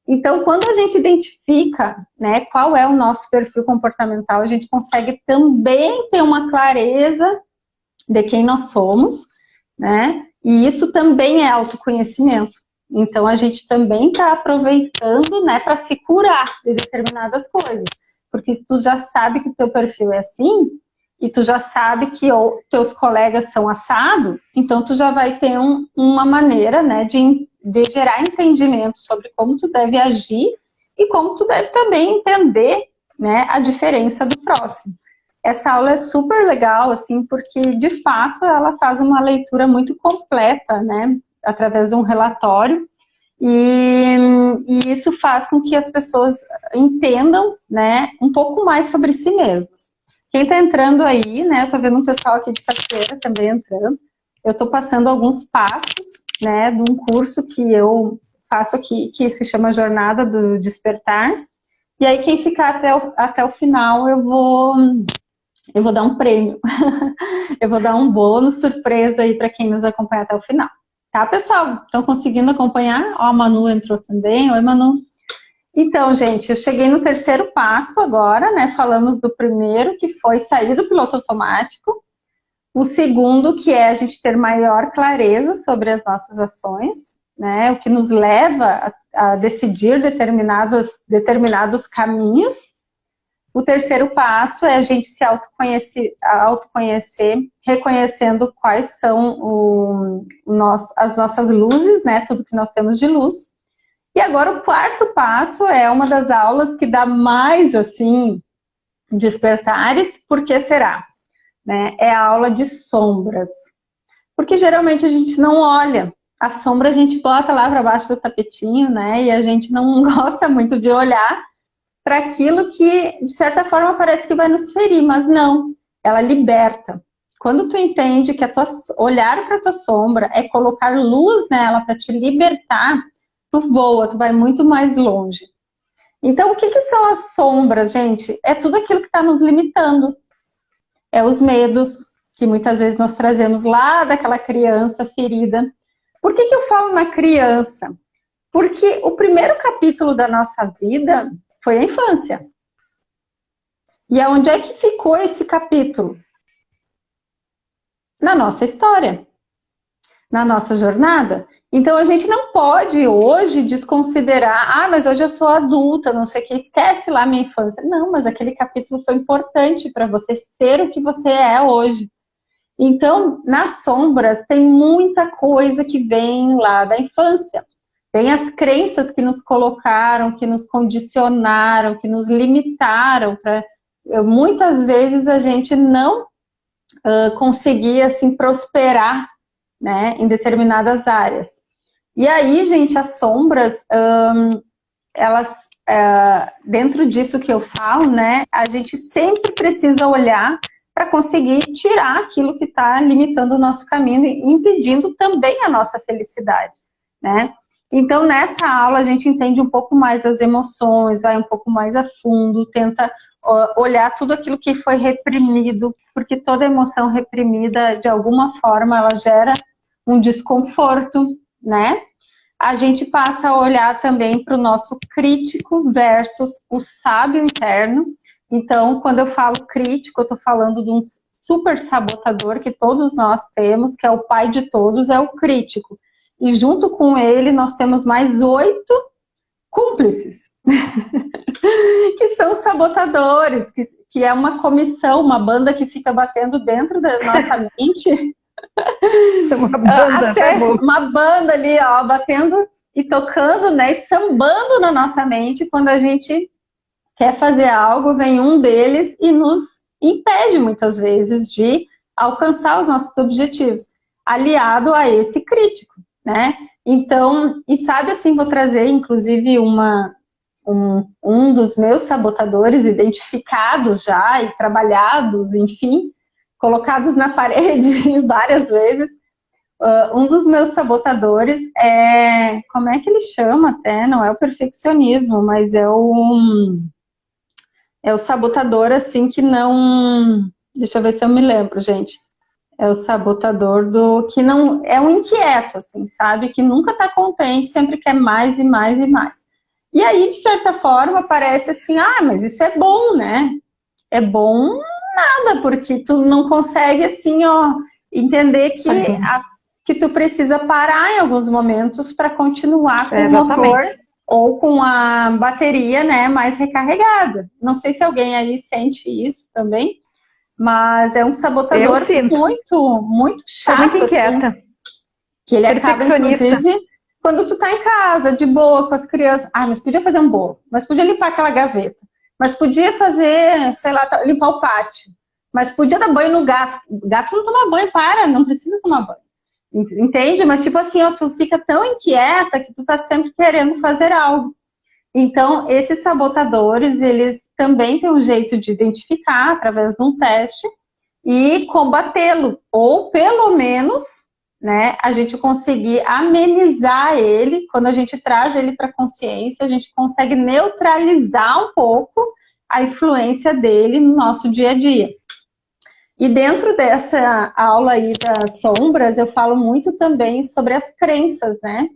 Então, quando a gente identifica, né, qual é o nosso perfil comportamental, a gente consegue também ter uma clareza de quem nós somos, né? E isso também é autoconhecimento. Então, a gente também está aproveitando, né, para se curar de determinadas coisas. Porque tu já sabe que o teu perfil é assim, e tu já sabe que teus colegas são assado, então tu já vai ter uma maneira, né, de gerar entendimento sobre como tu deve agir e como tu deve também entender, né, a diferença do próximo. Essa aula é super legal, assim, porque, de fato, ela faz uma leitura muito completa, né, através de um relatório, e isso faz com que as pessoas entendam, né, um pouco mais sobre si mesmas. Quem está entrando aí, né, eu estou vendo um pessoal aqui de Cachoeira também entrando, eu estou passando alguns passos, né, de um curso que eu faço aqui, que se chama Jornada do Despertar, e aí quem ficar até o final eu vou dar um prêmio. Eu vou dar um bônus surpresa aí para quem nos acompanha até o final. Tá, pessoal? Estão conseguindo acompanhar? Ó, a Manu entrou também. Oi, Manu. Então, gente, eu cheguei no terceiro passo agora, né? Falamos do primeiro, que foi sair do piloto automático. O segundo, que é a gente ter maior clareza sobre as nossas ações, né? O que nos leva a decidir determinados caminhos. O terceiro passo é a gente se autoconhecer, reconhecendo quais são as nossas luzes, né? Tudo que nós temos de luz. E agora o quarto passo é uma das aulas que dá mais, assim, despertares. Por que será? Né? É a aula de sombras. Porque geralmente a gente não olha. A sombra a gente bota lá para baixo do tapetinho, né? E a gente não gosta muito de olhar para aquilo que, de certa forma, parece que vai nos ferir, mas não. Ela liberta. Quando tu entende que olhar para a tua sombra é colocar luz nela para te libertar, tu voa, tu vai muito mais longe. Então, o que são as sombras, gente? É tudo aquilo que está nos limitando. É os medos, que muitas vezes nós trazemos lá daquela criança ferida. Por que eu falo na criança? Porque o primeiro capítulo da nossa vida foi a infância. E aonde é que ficou esse capítulo? Na nossa história. Na nossa jornada. Então, a gente não pode hoje desconsiderar, mas hoje eu sou adulta, não sei o que, esquece lá a minha infância. Não, mas aquele capítulo foi importante para você ser o que você é hoje. Então, nas sombras, tem muita coisa que vem lá da infância. Tem as crenças que nos colocaram, que nos condicionaram, que nos limitaram. Muitas vezes a gente não conseguia assim, prosperar, né, em determinadas áreas. E aí, gente, as sombras, elas, dentro disso que eu falo, né, a gente sempre precisa olhar para conseguir tirar aquilo que está limitando o nosso caminho e impedindo também a nossa felicidade, né? Então, nessa aula, a gente entende um pouco mais das emoções, vai um pouco mais a fundo, tenta olhar tudo aquilo que foi reprimido, porque toda emoção reprimida, de alguma forma, ela gera um desconforto, né? A gente passa a olhar também para o nosso crítico versus o sábio interno. Então, quando eu falo crítico, eu estou falando de um super sabotador que todos nós temos, que é o pai de todos, é o crítico. E junto com ele, nós temos mais 8 cúmplices, que são os sabotadores, que é uma comissão, uma banda que fica batendo dentro da nossa mente.
Uma banda,
até uma banda ali, ó, batendo e tocando, né, e sambando na nossa mente. Quando a gente quer fazer algo, vem um deles e nos impede, muitas vezes, de alcançar os nossos objetivos, aliado a esse crítico, né? Então, e sabe assim, vou trazer, inclusive, um dos meus sabotadores identificados já e trabalhados, enfim, colocados na parede várias vezes. Um dos meus sabotadores é, como é que ele chama até? Não é o perfeccionismo, mas é o sabotador, assim, que não... Deixa eu ver se eu me lembro, gente. É o sabotador que não... É um inquieto, assim, sabe? Que nunca tá contente, sempre quer mais e mais e mais. E aí, de certa forma, parece assim, mas isso é bom, né? É bom nada, porque tu não consegue, assim, ó, entender que tu precisa parar em alguns momentos para continuar com o motor ou com a bateria, né, mais recarregada. Não sei se alguém aí sente isso também, mas é um sabotador muito, muito chato.
Muito inquieta.
Assim, que ele acaba, inclusive, quando tu tá em casa, de boa, com as crianças. Mas podia fazer um bolo, mas podia limpar aquela gaveta, mas podia fazer, sei lá, limpar o pátio, mas podia dar banho no gato. O gato não toma banho, não precisa tomar banho. Entende? Mas tipo assim, tu fica tão inquieta que tu tá sempre querendo fazer algo. Então, esses sabotadores, eles também têm um jeito de identificar através de um teste e combatê-lo, ou pelo menos, né, a gente conseguir amenizar ele. Quando a gente traz ele para a consciência, a gente consegue neutralizar um pouco a influência dele no nosso dia a dia. E dentro dessa aula aí das sombras, eu falo muito também sobre as crenças, né?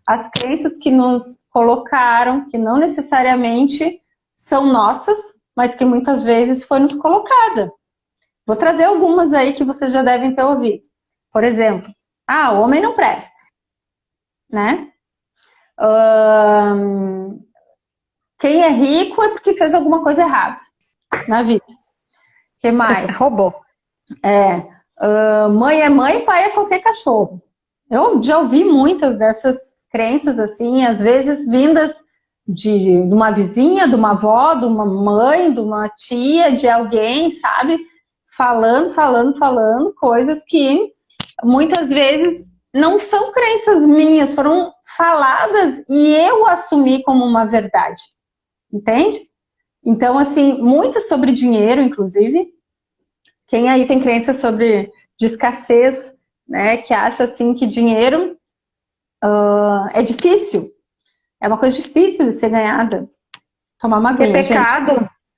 As crenças que nos colocaram, que não necessariamente são nossas, mas que muitas vezes foi nos colocada. Vou trazer algumas aí que vocês já devem ter ouvido. Por exemplo, o homem não presta, né? Quem é rico é porque fez alguma coisa errada na vida. O que mais?
Roubou.
Mãe é mãe, pai é qualquer cachorro. Eu já ouvi muitas dessas crenças, assim, às vezes vindas de uma vizinha, de uma avó, de uma mãe, de uma tia, de alguém, sabe? Falando coisas que muitas vezes não são crenças minhas, foram faladas e eu assumi como uma verdade. Entende? Então, assim, muitas sobre dinheiro, inclusive. Quem aí tem crença de escassez, né? Que acha, assim, que dinheiro é difícil. É uma coisa difícil de ser ganhada. Tomar uma aguinha,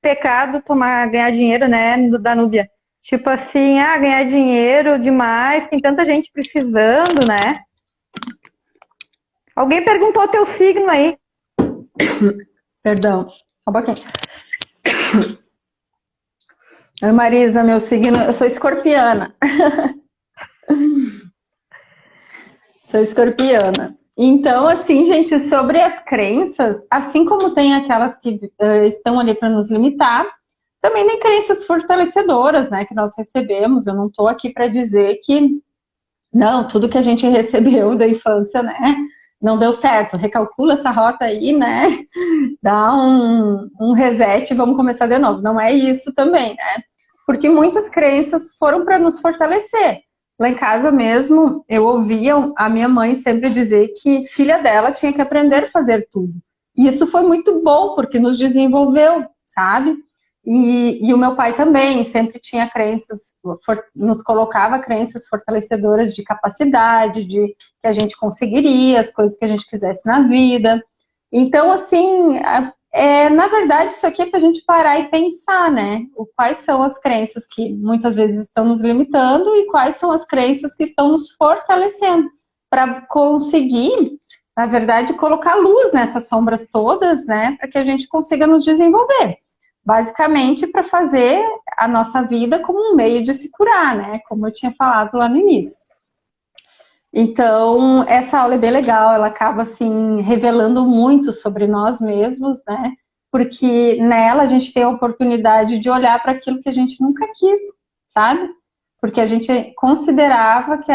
pecado ganhar dinheiro, né, da Núbia. Tipo assim, ganhar dinheiro demais, tem tanta gente precisando, né? Alguém perguntou teu signo aí.
Perdão, só um pouquinho. Oi, Marisa, meu signo, eu sou escorpiana. Sou escorpiana. Então, assim, gente, sobre as crenças, assim como tem aquelas que estão ali para nos limitar, também tem crenças fortalecedoras, né, que nós recebemos. Eu não estou aqui para dizer que, não, tudo que a gente recebeu da infância, né, não deu certo. Recalcula essa rota aí, né, dá um reset e vamos começar de novo. Não é isso também, né, porque muitas crenças foram para nos fortalecer. Lá em casa mesmo, eu ouvia a minha mãe sempre dizer que filha dela tinha que aprender a fazer tudo. E isso foi muito bom, porque nos desenvolveu, sabe? E o meu pai também sempre tinha crenças, nos colocava crenças fortalecedoras de capacidade, de que a gente conseguiria as coisas que a gente quisesse na vida. Então, assim, na verdade, isso aqui é para a gente parar e pensar, né? Quais são as crenças que muitas vezes estão nos limitando e quais são as crenças que estão nos fortalecendo para conseguir, na verdade, colocar luz nessas sombras todas, né? Para que a gente consiga nos desenvolver. Basicamente, para fazer a nossa vida como um meio de se curar, né? Como eu tinha falado lá no início. Então, essa aula é bem legal, ela acaba, assim, revelando muito sobre nós mesmos, né? Porque nela a gente tem a oportunidade de olhar para aquilo que a gente nunca quis, sabe? Porque a gente considerava que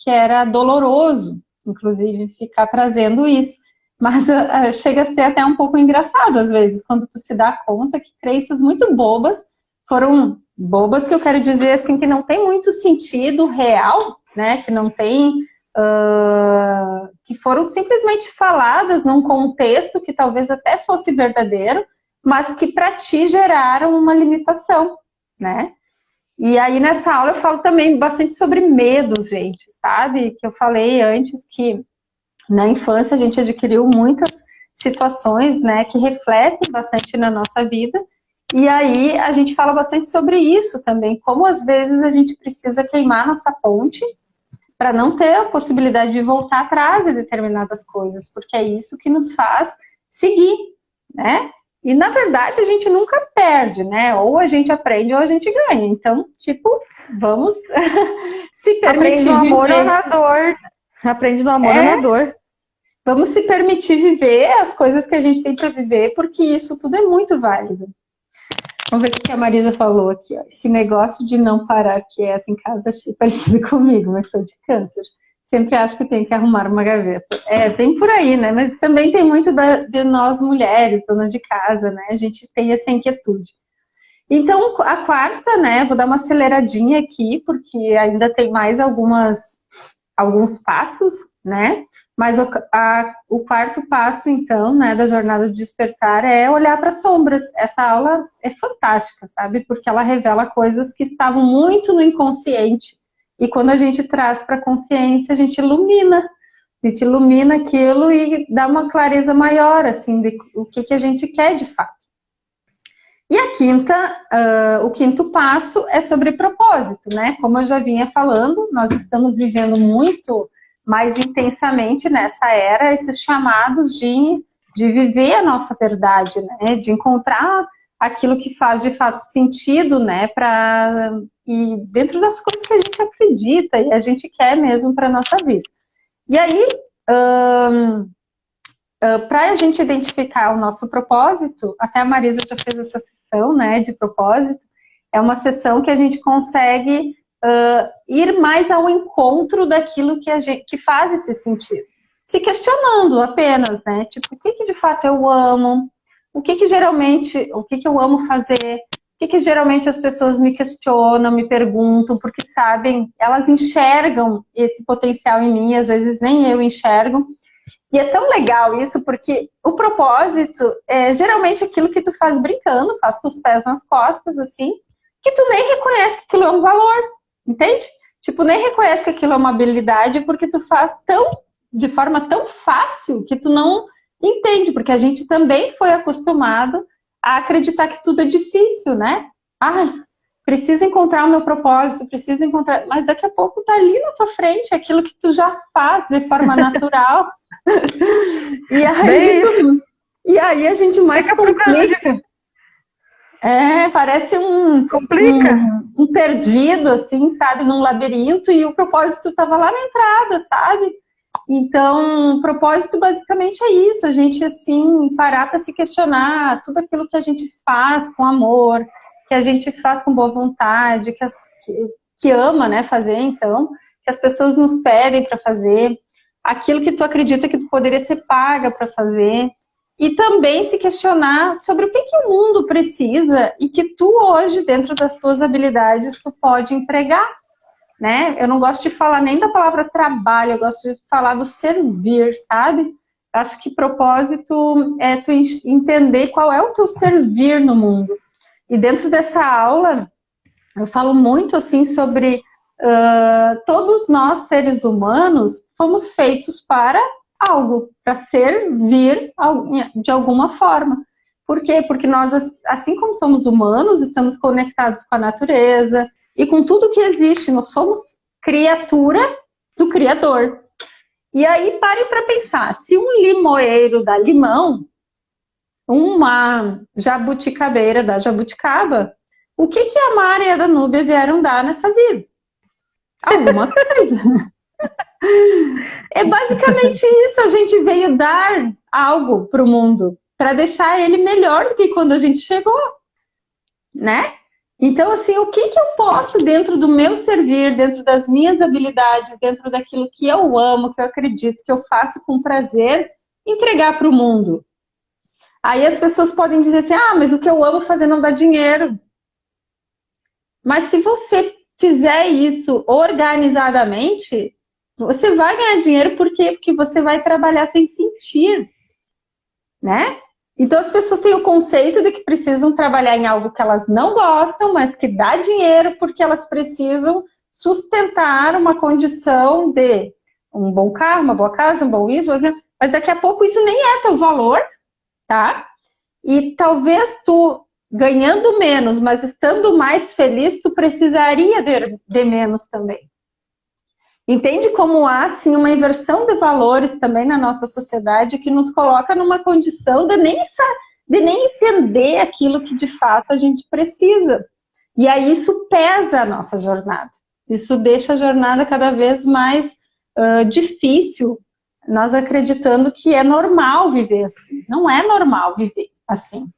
era doloroso, inclusive, ficar trazendo isso. Mas chega a ser até um pouco engraçado, às vezes, quando tu se dá conta que crenças muito bobas foram bobas, que eu quero dizer, assim, que não tem muito sentido real, né, que não tem, que foram simplesmente faladas num contexto que talvez até fosse verdadeiro, mas que para ti geraram uma limitação, né? E aí nessa aula eu falo também bastante sobre medos, gente, sabe? Que eu falei antes que na infância a gente adquiriu muitas situações, né, que refletem bastante na nossa vida. E aí a gente fala bastante sobre isso também, como às vezes a gente precisa queimar nossa ponte para não ter a possibilidade de voltar atrás em determinadas coisas, porque é isso que nos faz seguir, né? E na verdade a gente nunca perde, né? Ou a gente aprende ou a gente ganha. Então, tipo, vamos se permitir
Aprende no amor
viver.
ou na dor. Aprende no amor ou na dor.
Vamos se permitir viver as coisas que a gente tem para viver, porque isso tudo é muito válido. Vamos ver o que a Marisa falou aqui. Ó. Esse negócio de não parar quieta em casa achei parecido comigo, mas sou de câncer. Sempre acho que tenho que arrumar uma gaveta. Tem por aí, né? Mas também tem muito de nós mulheres, dona de casa, né? A gente tem essa inquietude. Então, a quarta, né? Vou dar uma aceleradinha aqui, porque ainda tem mais alguns passos, né? Mas o quarto passo, então, né, da jornada de despertar é olhar para as sombras. Essa aula é fantástica, sabe? Porque ela revela coisas que estavam muito no inconsciente. E quando a gente traz para a consciência, a gente ilumina aquilo e dá uma clareza maior, assim, de o que a gente quer de fato. E a quinta, o quinto passo é sobre propósito, né? Como eu já vinha falando, nós estamos vivendo muito mais intensamente nessa era esses chamados de viver a nossa verdade, né? De encontrar aquilo que faz de fato sentido, né? E dentro das coisas que a gente acredita e a gente quer mesmo para a nossa vida. E aí, para a gente identificar o nosso propósito, até a Marisa já fez essa sessão, né, de propósito, é uma sessão que a gente consegue ir mais ao encontro daquilo que faz esse sentido. Se questionando apenas, né, tipo, o que de fato eu amo, o que eu amo fazer, o que geralmente as pessoas me questionam, me perguntam, porque sabem, elas enxergam esse potencial em mim, às vezes nem eu enxergo. E é tão legal isso, porque o propósito é geralmente aquilo que tu faz brincando, faz com os pés nas costas, assim, que tu nem reconhece que aquilo é um valor, entende? Tipo, nem reconhece que aquilo é uma habilidade, porque tu faz de forma tão fácil que tu não entende, porque a gente também foi acostumado a acreditar que tudo é difícil, né? Ai, preciso encontrar o meu propósito, preciso encontrar... Mas daqui a pouco tá ali na tua frente, aquilo que tu já faz de forma natural. E aí a gente mais complica. Parece um perdido, assim, sabe, num labirinto, e o propósito estava lá na entrada, sabe? Então, o propósito basicamente é isso, a gente, assim, parar para se questionar tudo aquilo que a gente faz com amor, que a gente faz com boa vontade, que ama, né, fazer, então, que as pessoas nos pedem para fazer, aquilo que tu acredita que tu poderia ser paga para fazer, e também se questionar sobre o que o mundo precisa e que tu hoje, dentro das tuas habilidades, tu pode entregar, né? Eu não gosto de falar nem da palavra trabalho, eu gosto de falar do servir, sabe? Acho que propósito é tu entender qual é o teu servir no mundo. E dentro dessa aula, eu falo muito, assim, sobre todos nós, seres humanos, fomos feitos para algo, para servir de alguma forma. Por quê? Porque nós, assim como somos humanos, estamos conectados com a natureza e com tudo que existe. Nós somos criatura do Criador. E aí, pare para pensar, se um limoeiro dá limão, uma jabuticabeira dá jabuticaba, o que a Mara e a Danúbia vieram dar nessa vida? Alguma coisa. É basicamente isso, a gente veio dar algo para o mundo, para deixar ele melhor do que quando a gente chegou, né? Então, assim, o que eu posso, dentro do meu servir, dentro das minhas habilidades, dentro daquilo que eu amo, que eu acredito, que eu faço com prazer, entregar para o mundo? Aí as pessoas podem dizer assim, mas o que eu amo fazer não dá dinheiro. Mas se você fizer isso organizadamente, você vai ganhar dinheiro, por quê? Porque você vai trabalhar sem sentir, né? Então as pessoas têm o conceito de que precisam trabalhar em algo que elas não gostam, mas que dá dinheiro porque elas precisam sustentar uma condição de um bom carro, uma boa casa, um bom isso, mas daqui a pouco isso nem é teu valor, tá? E talvez tu, ganhando menos, mas estando mais feliz, tu precisaria de menos também. Entende como há, assim, uma inversão de valores também na nossa sociedade que nos coloca numa condição de nem entender aquilo que de fato a gente precisa. E aí isso pesa a nossa jornada. Isso deixa a jornada cada vez mais difícil, nós acreditando que é normal viver assim. Não é normal viver assim.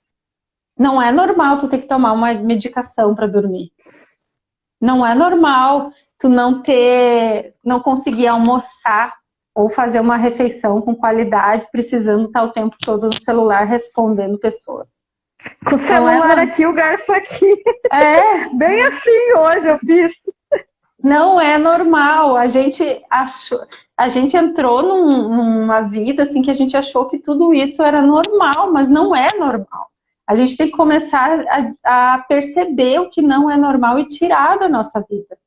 Não é normal tu ter que tomar uma medicação para dormir. Não é normal tu não conseguir almoçar ou fazer uma refeição com qualidade, precisando estar o tempo todo no celular respondendo pessoas.
Com o celular aqui, o garfo aqui. Bem assim hoje eu fiz.
Não é normal. A gente entrou numa vida assim que a gente achou que tudo isso era normal, mas não é normal. A gente tem que começar a perceber o que não é normal e tirar da nossa vida,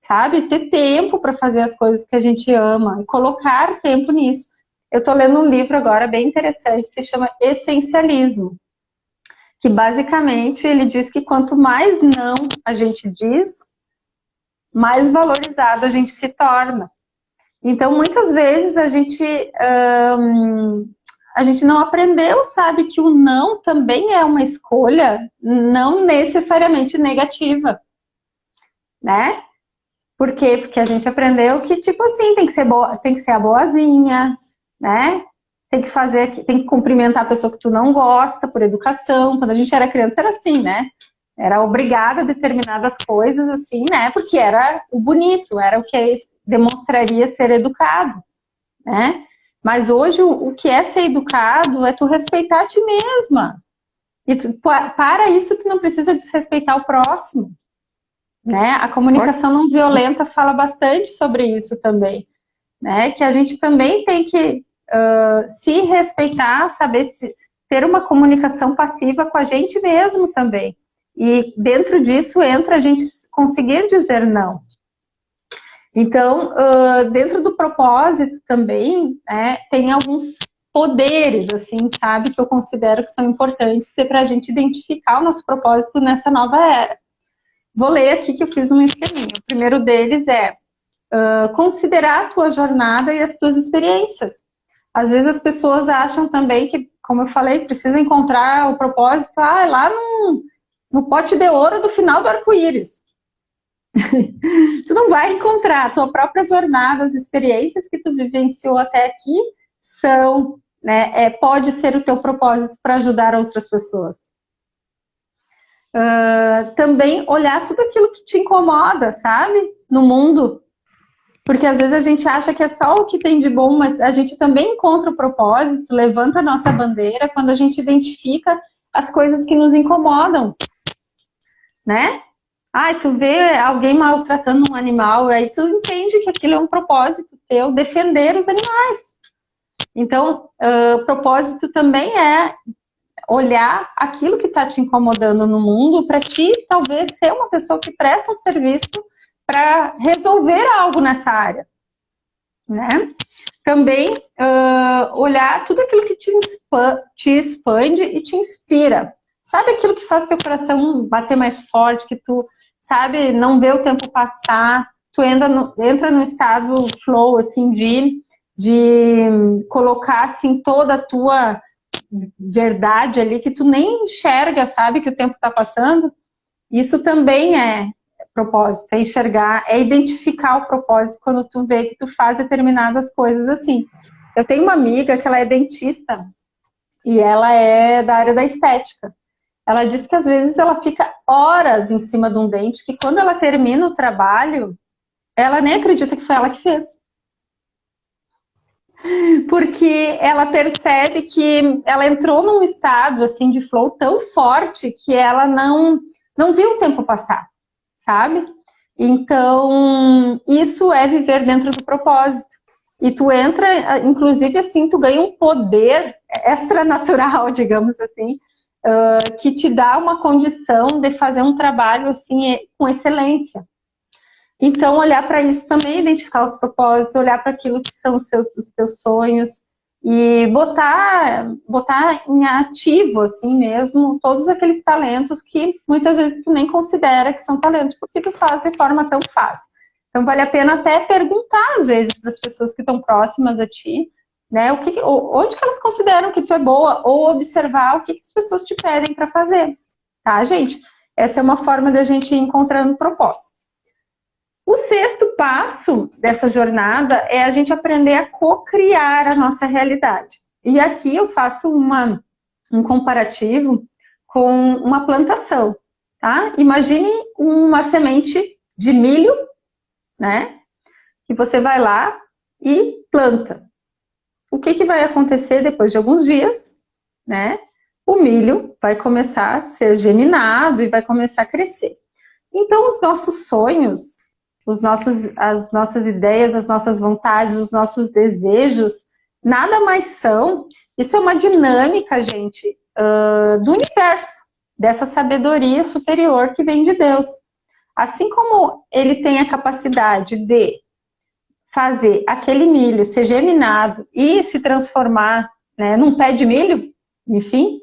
sabe? Ter tempo para fazer as coisas que a gente ama e colocar tempo nisso. Eu estou lendo um livro agora bem interessante, se chama Essencialismo. que basicamente ele diz que quanto mais não a gente diz, mais valorizado a gente se torna. Então, muitas vezes a gente não aprendeu, sabe, que o não também é uma escolha, não necessariamente negativa, né? Por quê? Porque a gente aprendeu que, tipo assim, tem que ser a boazinha, né? Tem que cumprimentar a pessoa que tu não gosta, por educação. Quando a gente era criança era assim, né? Era obrigada a determinadas coisas, assim, né? Porque era o bonito, era o que demonstraria ser educado, né? Mas hoje o que é ser educado é tu respeitar a ti mesma. E para isso tu não precisa desrespeitar o próximo, né? A comunicação não violenta fala bastante sobre isso também, né? Que a gente também tem que se respeitar, saber ter uma comunicação passiva com a gente mesmo também. E dentro disso entra a gente conseguir dizer não. Então, dentro do propósito também, tem alguns poderes, assim, sabe, que eu considero que são importantes para a gente identificar o nosso propósito nessa nova era. Vou ler aqui que eu fiz um esqueminha. O primeiro deles é considerar a tua jornada e as tuas experiências. Às vezes as pessoas acham também que, como eu falei, precisa encontrar o propósito lá no pote de ouro do final do arco-íris. Tu não vai encontrar a tua própria jornada, as experiências que tu vivenciou até aqui são, né, pode ser o teu propósito para ajudar outras pessoas. Também olhar tudo aquilo que te incomoda, sabe, no mundo. Porque às vezes a gente acha que é só o que tem de bom, mas a gente também encontra o propósito, levanta a nossa bandeira quando a gente identifica as coisas que nos incomodam, né? Tu vê alguém maltratando um animal, aí tu entende que aquilo é um propósito teu, defender os animais. Então, propósito também é olhar aquilo que está te incomodando no mundo para ti, talvez, ser uma pessoa que presta um serviço para resolver algo nessa área, né? Também olhar tudo aquilo que te expande e te inspira. Sabe aquilo que faz teu coração bater mais forte, que tu, sabe, não vê o tempo passar, tu entra num estado flow, assim, de colocar, assim, toda a tua verdade ali, que tu nem enxerga, sabe, que o tempo tá passando. Isso também é propósito, é enxergar, é identificar o propósito quando tu vê que tu faz determinadas coisas assim. Eu tenho uma amiga que ela é dentista e ela é da área da estética. Ela diz que às vezes ela fica horas em cima de um dente, que quando ela termina o trabalho, ela nem acredita que foi ela que fez. Porque ela percebe que ela entrou num estado assim de flow tão forte que ela não viu o tempo passar, sabe? Então, isso é viver dentro do propósito. E tu entra, inclusive assim, tu ganha um poder extranatural, digamos assim, que te dá uma condição de fazer um trabalho assim com excelência. Então, olhar para isso também, identificar os propósitos, olhar para aquilo que são os teus sonhos e botar em ativo, assim mesmo, todos aqueles talentos que muitas vezes tu nem considera que são talentos, porque tu faz de forma tão fácil. Então, vale a pena até perguntar, às vezes, para as pessoas que estão próximas a ti, né, onde que elas consideram que tu é boa, ou observar o que as pessoas te pedem para fazer, tá, gente? Essa é uma forma da gente ir encontrando propósito. O sexto passo dessa jornada é a gente aprender a co-criar a nossa realidade. E aqui eu faço um comparativo com uma plantação, tá? Imagine uma semente de milho, né? Que você vai lá e planta. O que vai acontecer depois de alguns dias, né? O milho vai começar a ser geminado e vai começar a crescer. Então, os nossos sonhos, as nossas ideias, as nossas vontades, os nossos desejos, nada mais são, isso é uma dinâmica, gente, do universo, dessa sabedoria superior que vem de Deus. Assim como ele tem a capacidade de fazer aquele milho ser geminado e se transformar, né, num pé de milho, enfim,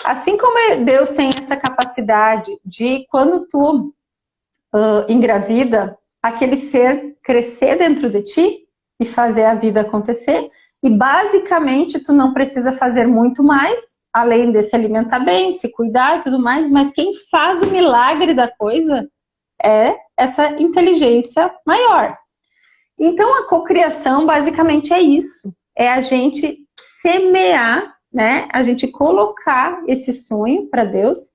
Assim como Deus tem essa capacidade de, quando tu engravida, aquele ser crescer dentro de ti e fazer a vida acontecer, e basicamente tu não precisa fazer muito mais, além de se alimentar bem, se cuidar e tudo mais, mas quem faz o milagre da coisa é essa inteligência maior. Então a cocriação basicamente é isso, é a gente semear, né, a gente colocar esse sonho para Deus,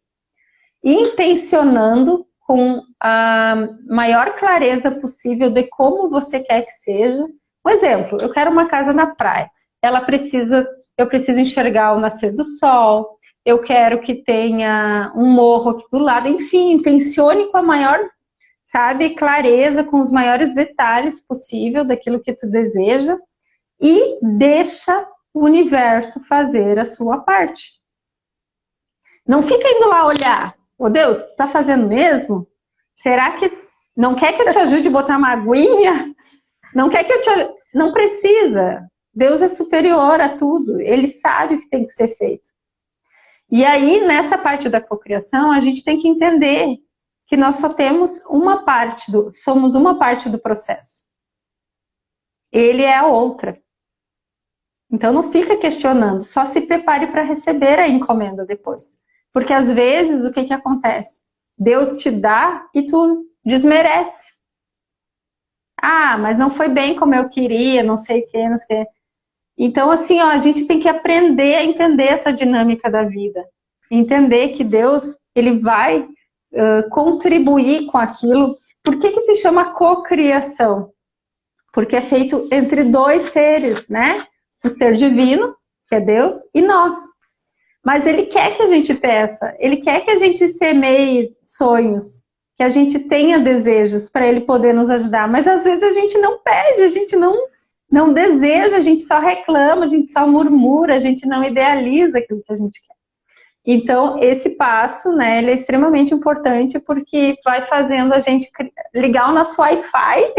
intencionando com a maior clareza possível de como você quer que seja. Um exemplo, eu quero uma casa na praia. Eu preciso enxergar o nascer do sol, eu quero que tenha um morro aqui do lado, enfim, intencione com a maior, sabe, clareza, com os maiores detalhes possível daquilo que tu deseja e deixa o universo fazer a sua parte. Não fica indo lá olhar. Ô Deus, tu tá fazendo mesmo? Será que não quer que eu te ajude a botar uma aguinha? Não quer que eu te... Não precisa. Deus é superior a tudo. Ele sabe o que tem que ser feito. E aí, nessa parte da cocriação, a gente tem que entender que nós só temos uma parte somos uma parte do processo. Ele é a outra. Então não fica questionando, só se prepare para receber a encomenda depois. Porque às vezes, o que acontece? Deus te dá e tu desmerece. Ah, mas não foi bem como eu queria, não sei o que, não sei o que. Então, assim, ó, a gente tem que aprender a entender essa dinâmica da vida. Entender que Deus, ele vai contribuir com aquilo. Por que se chama cocriação? Porque é feito entre dois seres, né? O ser divino, que é Deus, e nós. Mas ele quer que a gente peça, ele quer que a gente semeie sonhos, que a gente tenha desejos para ele poder nos ajudar. Mas às vezes a gente não pede, a gente não deseja, a gente só reclama, a gente só murmura, a gente não idealiza aquilo que a gente quer. Então, esse passo, né, ele é extremamente importante porque vai fazendo a gente ligar o nosso Wi-Fi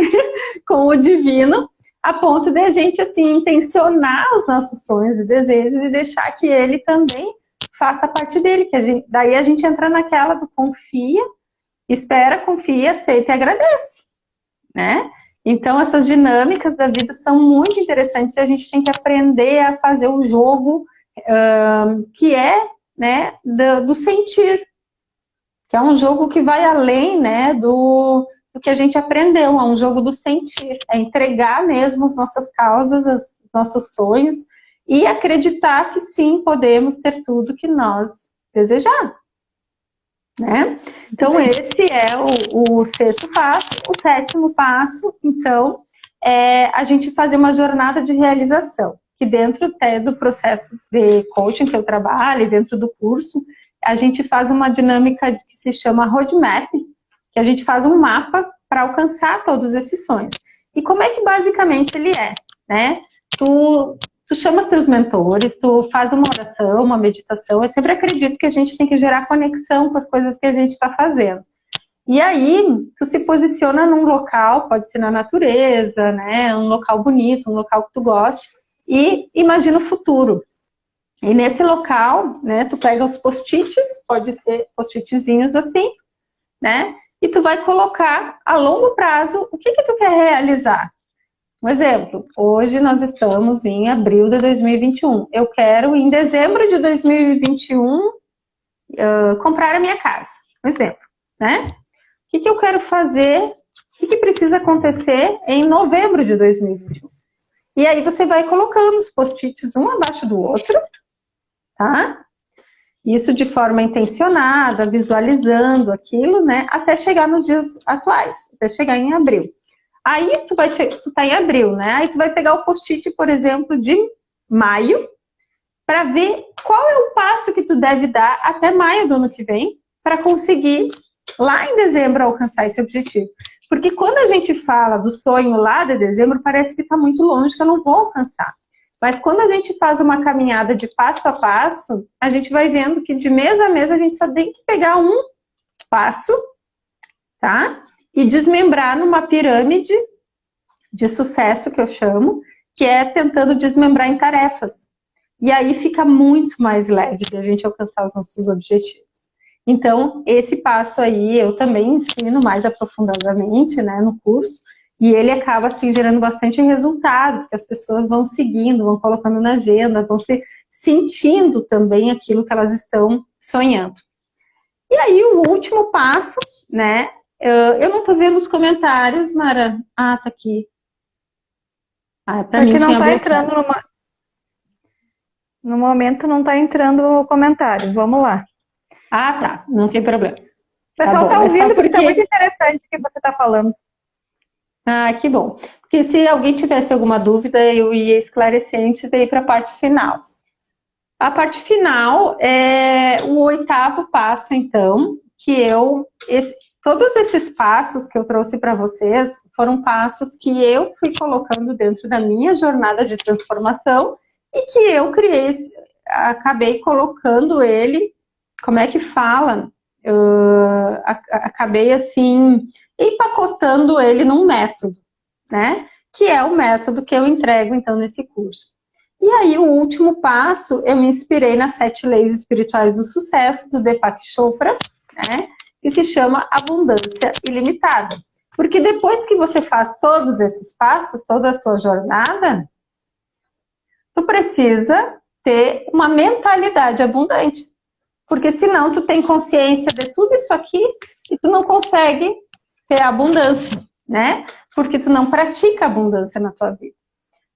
com o divino, a ponto de a gente, assim, intencionar os nossos sonhos e desejos e deixar que ele também faça parte dele. Daí a gente entra naquela do confia, espera, confia, aceita e agradece, né? Então, essas dinâmicas da vida são muito interessantes e a gente tem que aprender a fazer o jogo que é, né, do sentir, que é um jogo que vai além, né, do que a gente aprendeu, é um jogo do sentir, é entregar mesmo as nossas causas, os nossos sonhos e acreditar que sim, podemos ter tudo que nós desejamos, né? Então esse é o sexto passo. O sétimo passo, então, é a gente fazer uma jornada de realização, que dentro até do processo de coaching que eu trabalho, dentro do curso, a gente faz uma dinâmica que se chama roadmap, que a gente faz um mapa para alcançar todos esses sonhos. E como é que basicamente ele é, né? Tu chama os teus mentores, tu faz uma oração, uma meditação. Eu sempre acredito que a gente tem que gerar conexão com as coisas que a gente está fazendo. E aí, tu se posiciona num local, pode ser na natureza, né? Um local bonito, um local que tu goste, e imagina o futuro. E nesse local, né, tu pega os post-its, pode ser post-itzinhos assim, né? E tu vai colocar a longo prazo o que tu quer realizar. Um exemplo, hoje nós estamos em abril de 2021. Eu quero, em dezembro de 2021, comprar a minha casa. Um exemplo, né? O que eu quero fazer, o que precisa acontecer em novembro de 2021. E aí você vai colocando os post-its um abaixo do outro, tá? Isso de forma intencionada, visualizando aquilo, né? Até chegar nos dias atuais, até chegar em abril. Aí tu tá em abril, né? Aí tu vai pegar o post-it, por exemplo, de maio, para ver qual é o passo que tu deve dar até maio do ano que vem, para conseguir lá em dezembro alcançar esse objetivo. Porque quando a gente fala do sonho lá de dezembro, parece que está muito longe, que eu não vou alcançar. Mas quando a gente faz uma caminhada de passo a passo, a gente vai vendo que de mês a mês a gente só tem que pegar um passo, tá? E desmembrar numa pirâmide de sucesso, que eu chamo, que é tentando desmembrar em tarefas. E aí fica muito mais leve de a gente alcançar os nossos objetivos. Então, esse passo aí eu também ensino mais aprofundadamente, né, no curso, e ele acaba, assim, gerando bastante resultado, porque as pessoas vão seguindo, vão colocando na agenda, vão se sentindo também aquilo que elas estão sonhando. E aí, o último passo, né, eu não tô vendo os comentários, Mara. Ah, tá aqui. Ah, pra mim
Porque não
tinha
tá
bloqueado.
entrando no momento não tá entrando o comentário. Vamos lá.
Ah, tá, não tem problema.
O
Tá
pessoal
bom,
tá
é só
ouvindo porque tá muito
porque...
interessante o que você tá falando.
Ah, que bom. Porque se alguém tivesse alguma dúvida, eu ia esclarecer antes de ir para a parte final. A parte final é o 8º passo, então, todos esses passos que eu trouxe para vocês foram passos que eu fui colocando dentro da minha jornada de transformação e que eu criei, acabei colocando ele, como é que fala? Acabei, assim, empacotando ele num método, né? Que é o método que eu entrego, então, nesse curso. E aí, o último passo, eu me inspirei nas 7 leis espirituais do sucesso, do Deepak Chopra, né? Que se chama Abundância Ilimitada. Porque depois que você faz todos esses passos, toda a tua jornada, tu precisa ter uma mentalidade abundante. Porque senão tu tem consciência de tudo isso aqui e tu não consegue ter abundância, né? Porque tu não pratica abundância na tua vida.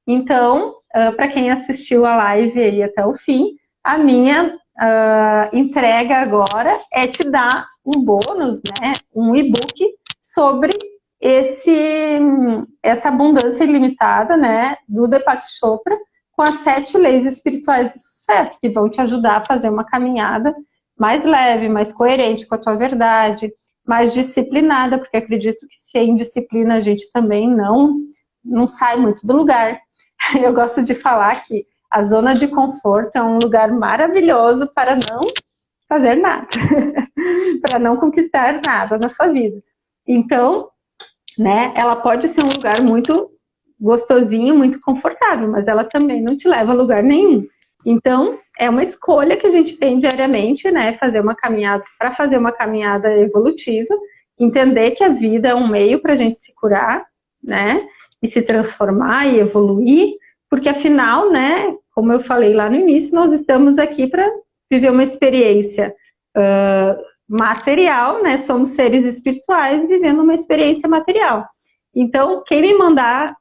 Então, para quem assistiu a live aí até o fim, a minha entrega agora é te dar um bônus, né? Um e-book sobre essa abundância ilimitada, né? Do Deepak Chopra, com as 7 leis espirituais do sucesso, que vão te ajudar a fazer uma caminhada mais leve, mais coerente com a tua verdade, mais disciplinada, porque acredito que sem disciplina a gente também não sai muito do lugar. Eu gosto de falar que a zona de conforto é um lugar maravilhoso para não fazer nada, para não conquistar nada na sua vida. Então, né, ela pode ser um lugar muito gostosinho, muito confortável, mas ela também não te leva a lugar nenhum. Então, é uma escolha que a gente tem diariamente, né, fazer uma caminhada evolutiva, entender que a vida é um meio para a gente se curar, né, e se transformar e evoluir, porque afinal, né, como eu falei lá no início, nós estamos aqui para viver uma experiência material, né, somos seres espirituais vivendo uma experiência material. Então, quem me mandar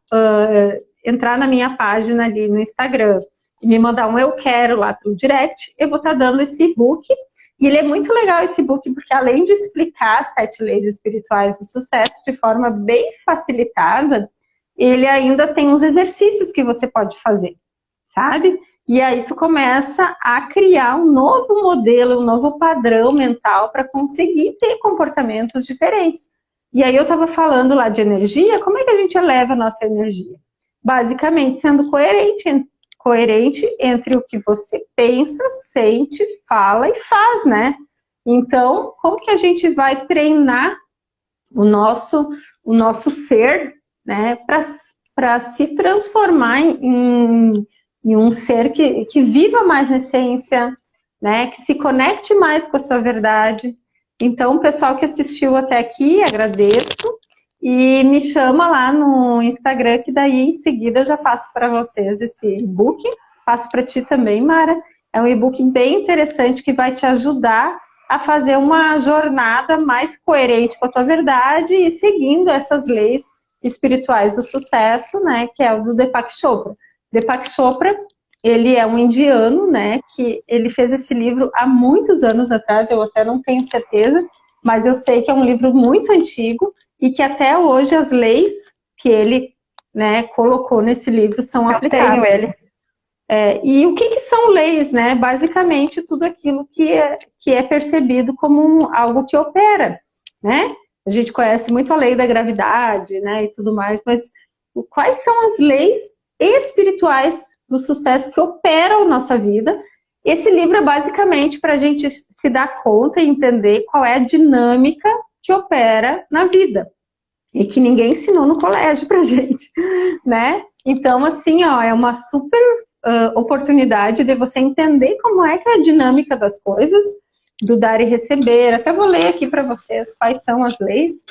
entrar na minha página ali no Instagram e me mandar um eu quero lá pelo direct, eu vou estar dando esse e-book. E ele é muito legal, esse e-book, porque além de explicar as 7 leis espirituais do sucesso de forma bem facilitada, ele ainda tem uns exercícios que você pode fazer, sabe? E aí tu começa a criar um novo modelo, um novo padrão mental para conseguir ter comportamentos diferentes. E aí eu estava falando lá de energia, como é que a gente eleva a nossa energia? Basicamente sendo coerente entre o que você pensa, sente, fala e faz, né? Então, como que a gente vai treinar o nosso ser, né, para se transformar em um ser que viva mais na essência, né, que se conecte mais com a sua verdade. Então, o pessoal que assistiu até aqui, agradeço, e me chama lá no Instagram, que daí em seguida eu já passo para vocês esse e-book, passo para ti também, Mara. É um e-book bem interessante que vai te ajudar a fazer uma jornada mais coerente com a tua verdade e seguindo essas leis espirituais do sucesso, né, que é o do Deepak Chopra. Deepak Chopra, ele é um indiano, né, que ele fez esse livro há muitos anos atrás, eu até não tenho certeza, mas eu sei que é um livro muito antigo e que até hoje as leis que ele, né, colocou nesse livro são aplicadas.
Eu tenho ele.
E o que são leis, né? Basicamente tudo aquilo que é percebido como algo que opera, né? A gente conhece muito a lei da gravidade, né, e tudo mais, mas quais são as leis espirituais do sucesso que operam a nossa vida? Esse livro é basicamente para a gente se dar conta e entender qual é a dinâmica que opera na vida e que ninguém ensinou no colégio pra gente, né? Então, assim, ó, é uma super oportunidade de você entender como é que é a dinâmica das coisas, do dar e receber. Até vou ler aqui para vocês quais são as leis.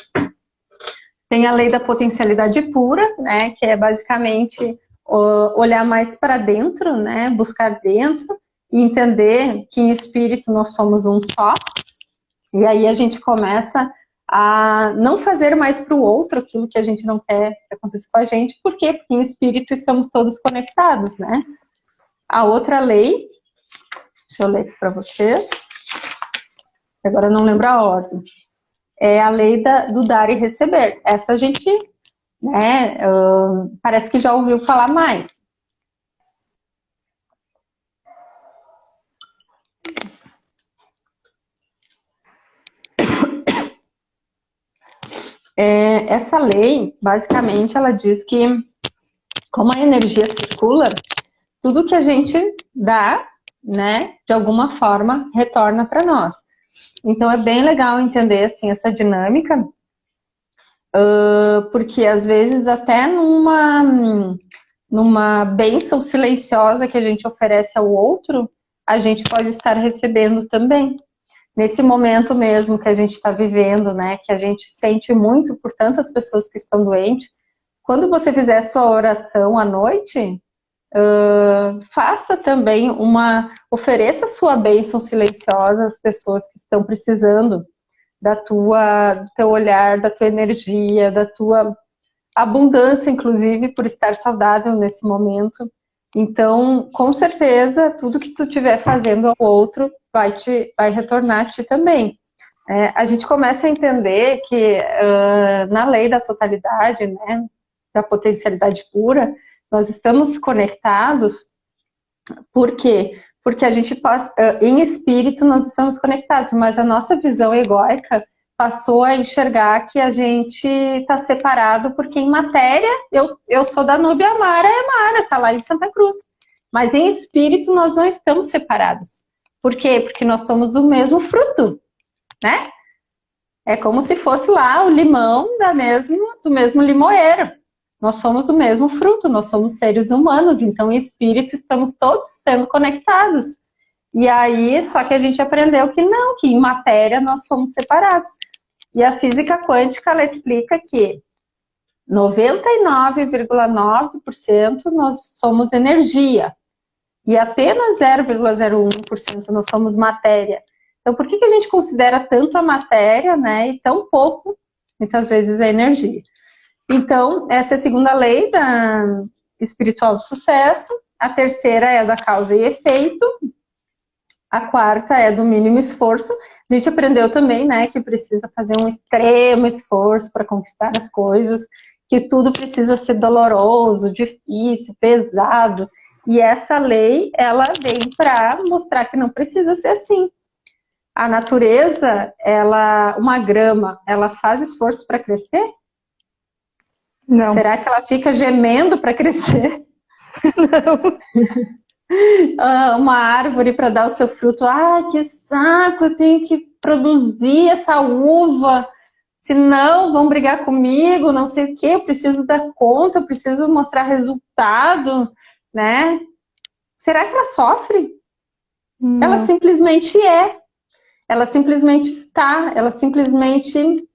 Tem a lei da potencialidade pura, né, que é basicamente olhar mais para dentro, né, buscar dentro e entender que em espírito nós somos um só. E aí a gente começa a não fazer mais para o outro aquilo que a gente não quer que aconteça com a gente. Por quê? Porque em espírito estamos todos conectados, né? A outra lei, deixa eu ler aqui para vocês, agora eu não lembro a ordem, é a lei do dar e receber. Essa a gente, né, parece que já ouviu falar mais. Essa lei, basicamente, ela diz que, como a energia circula, tudo que a gente dá, né, de alguma forma, retorna para nós. Então, é bem legal entender, assim, essa dinâmica, porque, às vezes, até numa bênção silenciosa que a gente oferece ao outro, a gente pode estar recebendo também. Nesse momento mesmo que a gente está vivendo, né, que a gente sente muito por tantas pessoas que estão doentes, quando você fizer a sua oração à noite, faça também ofereça sua bênção silenciosa às pessoas que estão precisando do teu olhar, da tua energia, da tua abundância, inclusive, por estar saudável nesse momento. Então, com certeza, tudo que tu estiver fazendo ao outro vai retornar a ti também. A gente começa a entender que na lei da totalidade, né, da potencialidade pura, nós estamos conectados. Por quê? Porque a gente em espírito nós estamos conectados, mas a nossa visão egóica passou a enxergar que a gente está separado, porque em matéria, eu sou da Núbia, a Mara está lá em Santa Cruz. Mas em espírito nós não estamos separados. Por quê? Porque nós somos do mesmo fruto, né? É como se fosse lá o limão do mesmo limoeiro. Nós somos o mesmo fruto, nós somos seres humanos, então em espírito estamos todos sendo conectados. E aí, só que a gente aprendeu que não, que em matéria nós somos separados. E a física quântica, ela explica que 99,9% nós somos energia. E apenas 0,01% nós somos matéria. Então, por que a gente considera tanto a matéria, né, e tão pouco, muitas vezes, a energia? Então, essa é a segunda lei da espiritual do sucesso. A terceira é da causa e efeito. A quarta é do mínimo esforço. A gente aprendeu também, né, que precisa fazer um extremo esforço para conquistar as coisas, que tudo precisa ser doloroso, difícil, pesado. E essa lei, ela vem para mostrar que não precisa ser assim. A natureza, uma grama, ela faz esforço para crescer?
Não.
Será que ela fica gemendo para crescer?
Não.
Uma árvore para dar o seu fruto. Ah, que saco, eu tenho que produzir essa uva, senão vão brigar comigo, não sei o quê, eu preciso dar conta, eu preciso mostrar resultado, né? Será que ela sofre?
Não.
Ela simplesmente é. Ela simplesmente está, ela simplesmente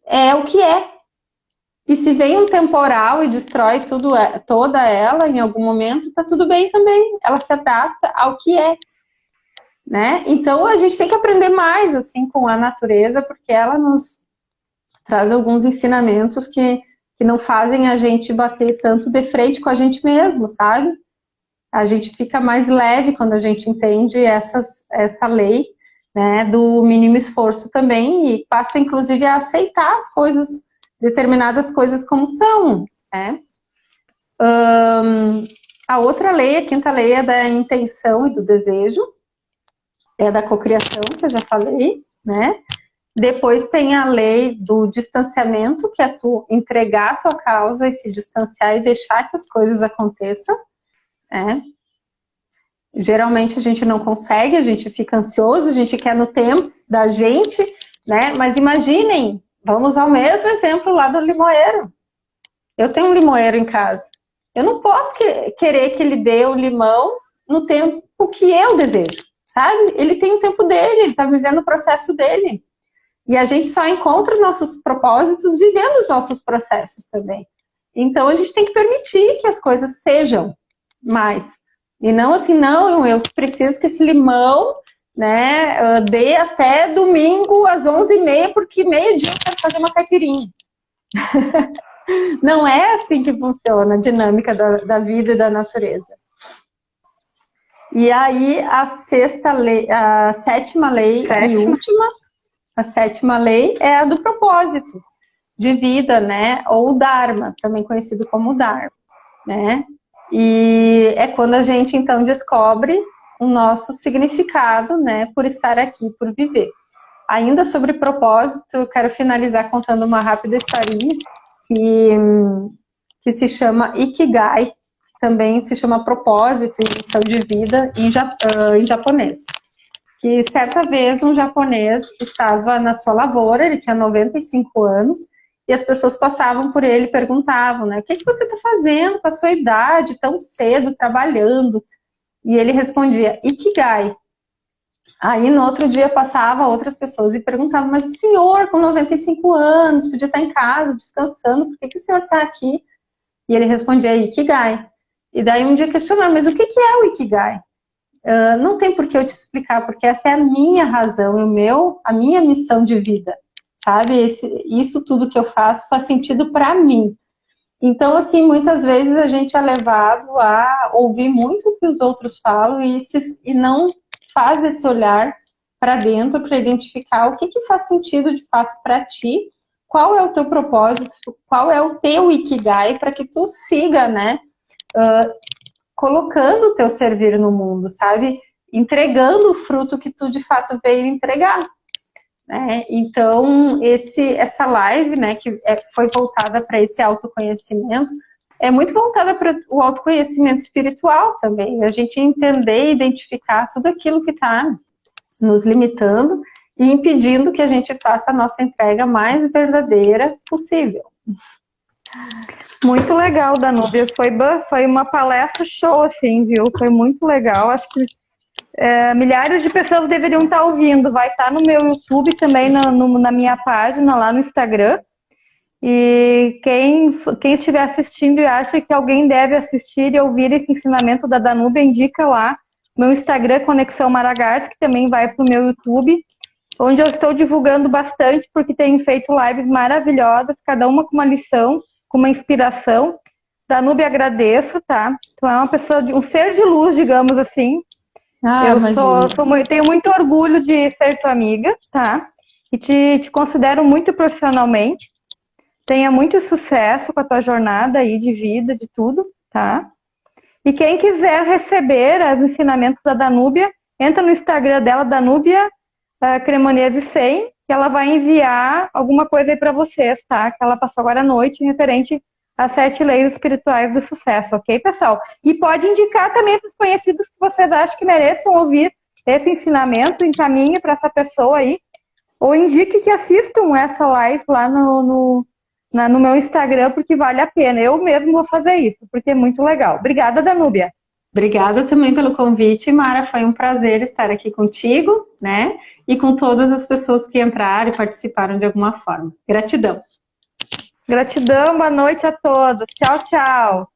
é o que é. E se vem um temporal e destrói toda ela em algum momento, tá tudo bem também. Ela se adapta ao que é, né? Então a gente tem que aprender mais assim com a natureza, porque ela nos traz alguns ensinamentos que não fazem a gente bater tanto de frente com a gente mesmo, sabe? A gente fica mais leve quando a gente entende essa lei, né, do mínimo esforço também, e passa inclusive a aceitar as coisas, determinadas coisas como são, né? A outra lei, a quinta lei, é da intenção e do desejo, é da cocriação, que eu já falei, né? Depois tem a lei do distanciamento, que é tu entregar a tua causa e se distanciar e deixar que as coisas aconteçam, né? Geralmente a gente não consegue, a gente fica ansioso, a gente quer no tempo da gente, né? Mas imaginem, vamos ao mesmo exemplo lá do limoeiro. Eu tenho um limoeiro em casa. Eu não posso querer que ele dê o limão no tempo que eu desejo, sabe? Ele tem o tempo dele, ele está vivendo o processo dele. E a gente só encontra nossos propósitos vivendo os nossos processos também. Então, a gente tem que permitir que as coisas sejam mais. E não assim, não, eu preciso que esse limão, né, dê até domingo às 11h30, porque meio-dia eu quero fazer uma caipirinha. Não é assim que funciona a dinâmica da vida e da natureza. E aí, a sétima lei e última, a sétima lei é a do propósito de vida, né? Ou o Dharma, também conhecido como Dharma, né? E é quando a gente, então, descobre o nosso significado, né? Por estar aqui, por viver. Ainda sobre propósito, eu quero finalizar contando uma rápida historinha que se chama Ikigai, que também se chama propósito e missão de vida em japonês. Que certa vez um japonês estava na sua lavoura, ele tinha 95 anos, e as pessoas passavam por ele e perguntavam, né, o que você está fazendo com a sua idade, tão cedo, trabalhando? E ele respondia, Ikigai. Aí no outro dia passava outras pessoas e perguntavam, mas o senhor com 95 anos, podia estar em casa, descansando, por que o senhor está aqui? E ele respondia, Ikigai. E daí um dia questionaram, mas o que é o Ikigai? Não tem por que eu te explicar, porque essa é a minha razão, a minha missão de vida, sabe? Isso tudo que eu faço faz sentido para mim. Então, assim, muitas vezes a gente é levado a ouvir muito o que os outros falam e não faz esse olhar para dentro para identificar o que faz sentido de fato para ti, qual é o teu propósito, qual é o teu Ikigai, para que tu siga, né? Colocando o teu servir no mundo, sabe? Entregando o fruto que tu de fato veio entregar. Né? Então, essa live, né, que foi voltada para esse autoconhecimento, é muito voltada para o autoconhecimento espiritual também. A gente entender e identificar tudo aquilo que está nos limitando e impedindo que a gente faça a nossa entrega mais verdadeira possível.
Muito legal, Danúbia. Foi uma palestra show, assim, viu? Foi muito legal. Acho que milhares de pessoas deveriam estar ouvindo. Vai estar no meu YouTube também, na minha página, lá no Instagram. E quem estiver assistindo e acha que alguém deve assistir e ouvir esse ensinamento da Danúbia, indica lá. Meu Instagram, Conexão Maragars, que também vai para o meu YouTube, onde eu estou divulgando bastante, porque tenho feito lives maravilhosas, cada uma com uma lição, com uma inspiração. Danúbia, agradeço, tá? Tu é uma pessoa, um ser de luz, digamos assim. Eu tenho muito orgulho de ser tua amiga, tá? E te considero muito profissionalmente. Tenha muito sucesso com a tua jornada aí de vida, de tudo, tá? E quem quiser receber os ensinamentos da Danúbia, entra no Instagram dela, Danúbia Cremonese 100, que ela vai enviar alguma coisa aí para vocês, tá? Que ela passou agora à noite, referente às 7 leis espirituais do sucesso, ok, pessoal? E pode indicar também para os conhecidos que vocês acham que mereçam ouvir esse ensinamento, encaminhe para essa pessoa aí, ou indique que assistam essa live lá no meu Instagram, porque vale a pena. Eu mesmo vou fazer isso, porque é muito legal. Obrigada, Danúbia.
Obrigada também pelo convite, Mara. Foi um prazer estar aqui contigo, né? E com todas as pessoas que entraram e participaram de alguma forma. Gratidão.
Gratidão, boa noite a todos. Tchau, tchau.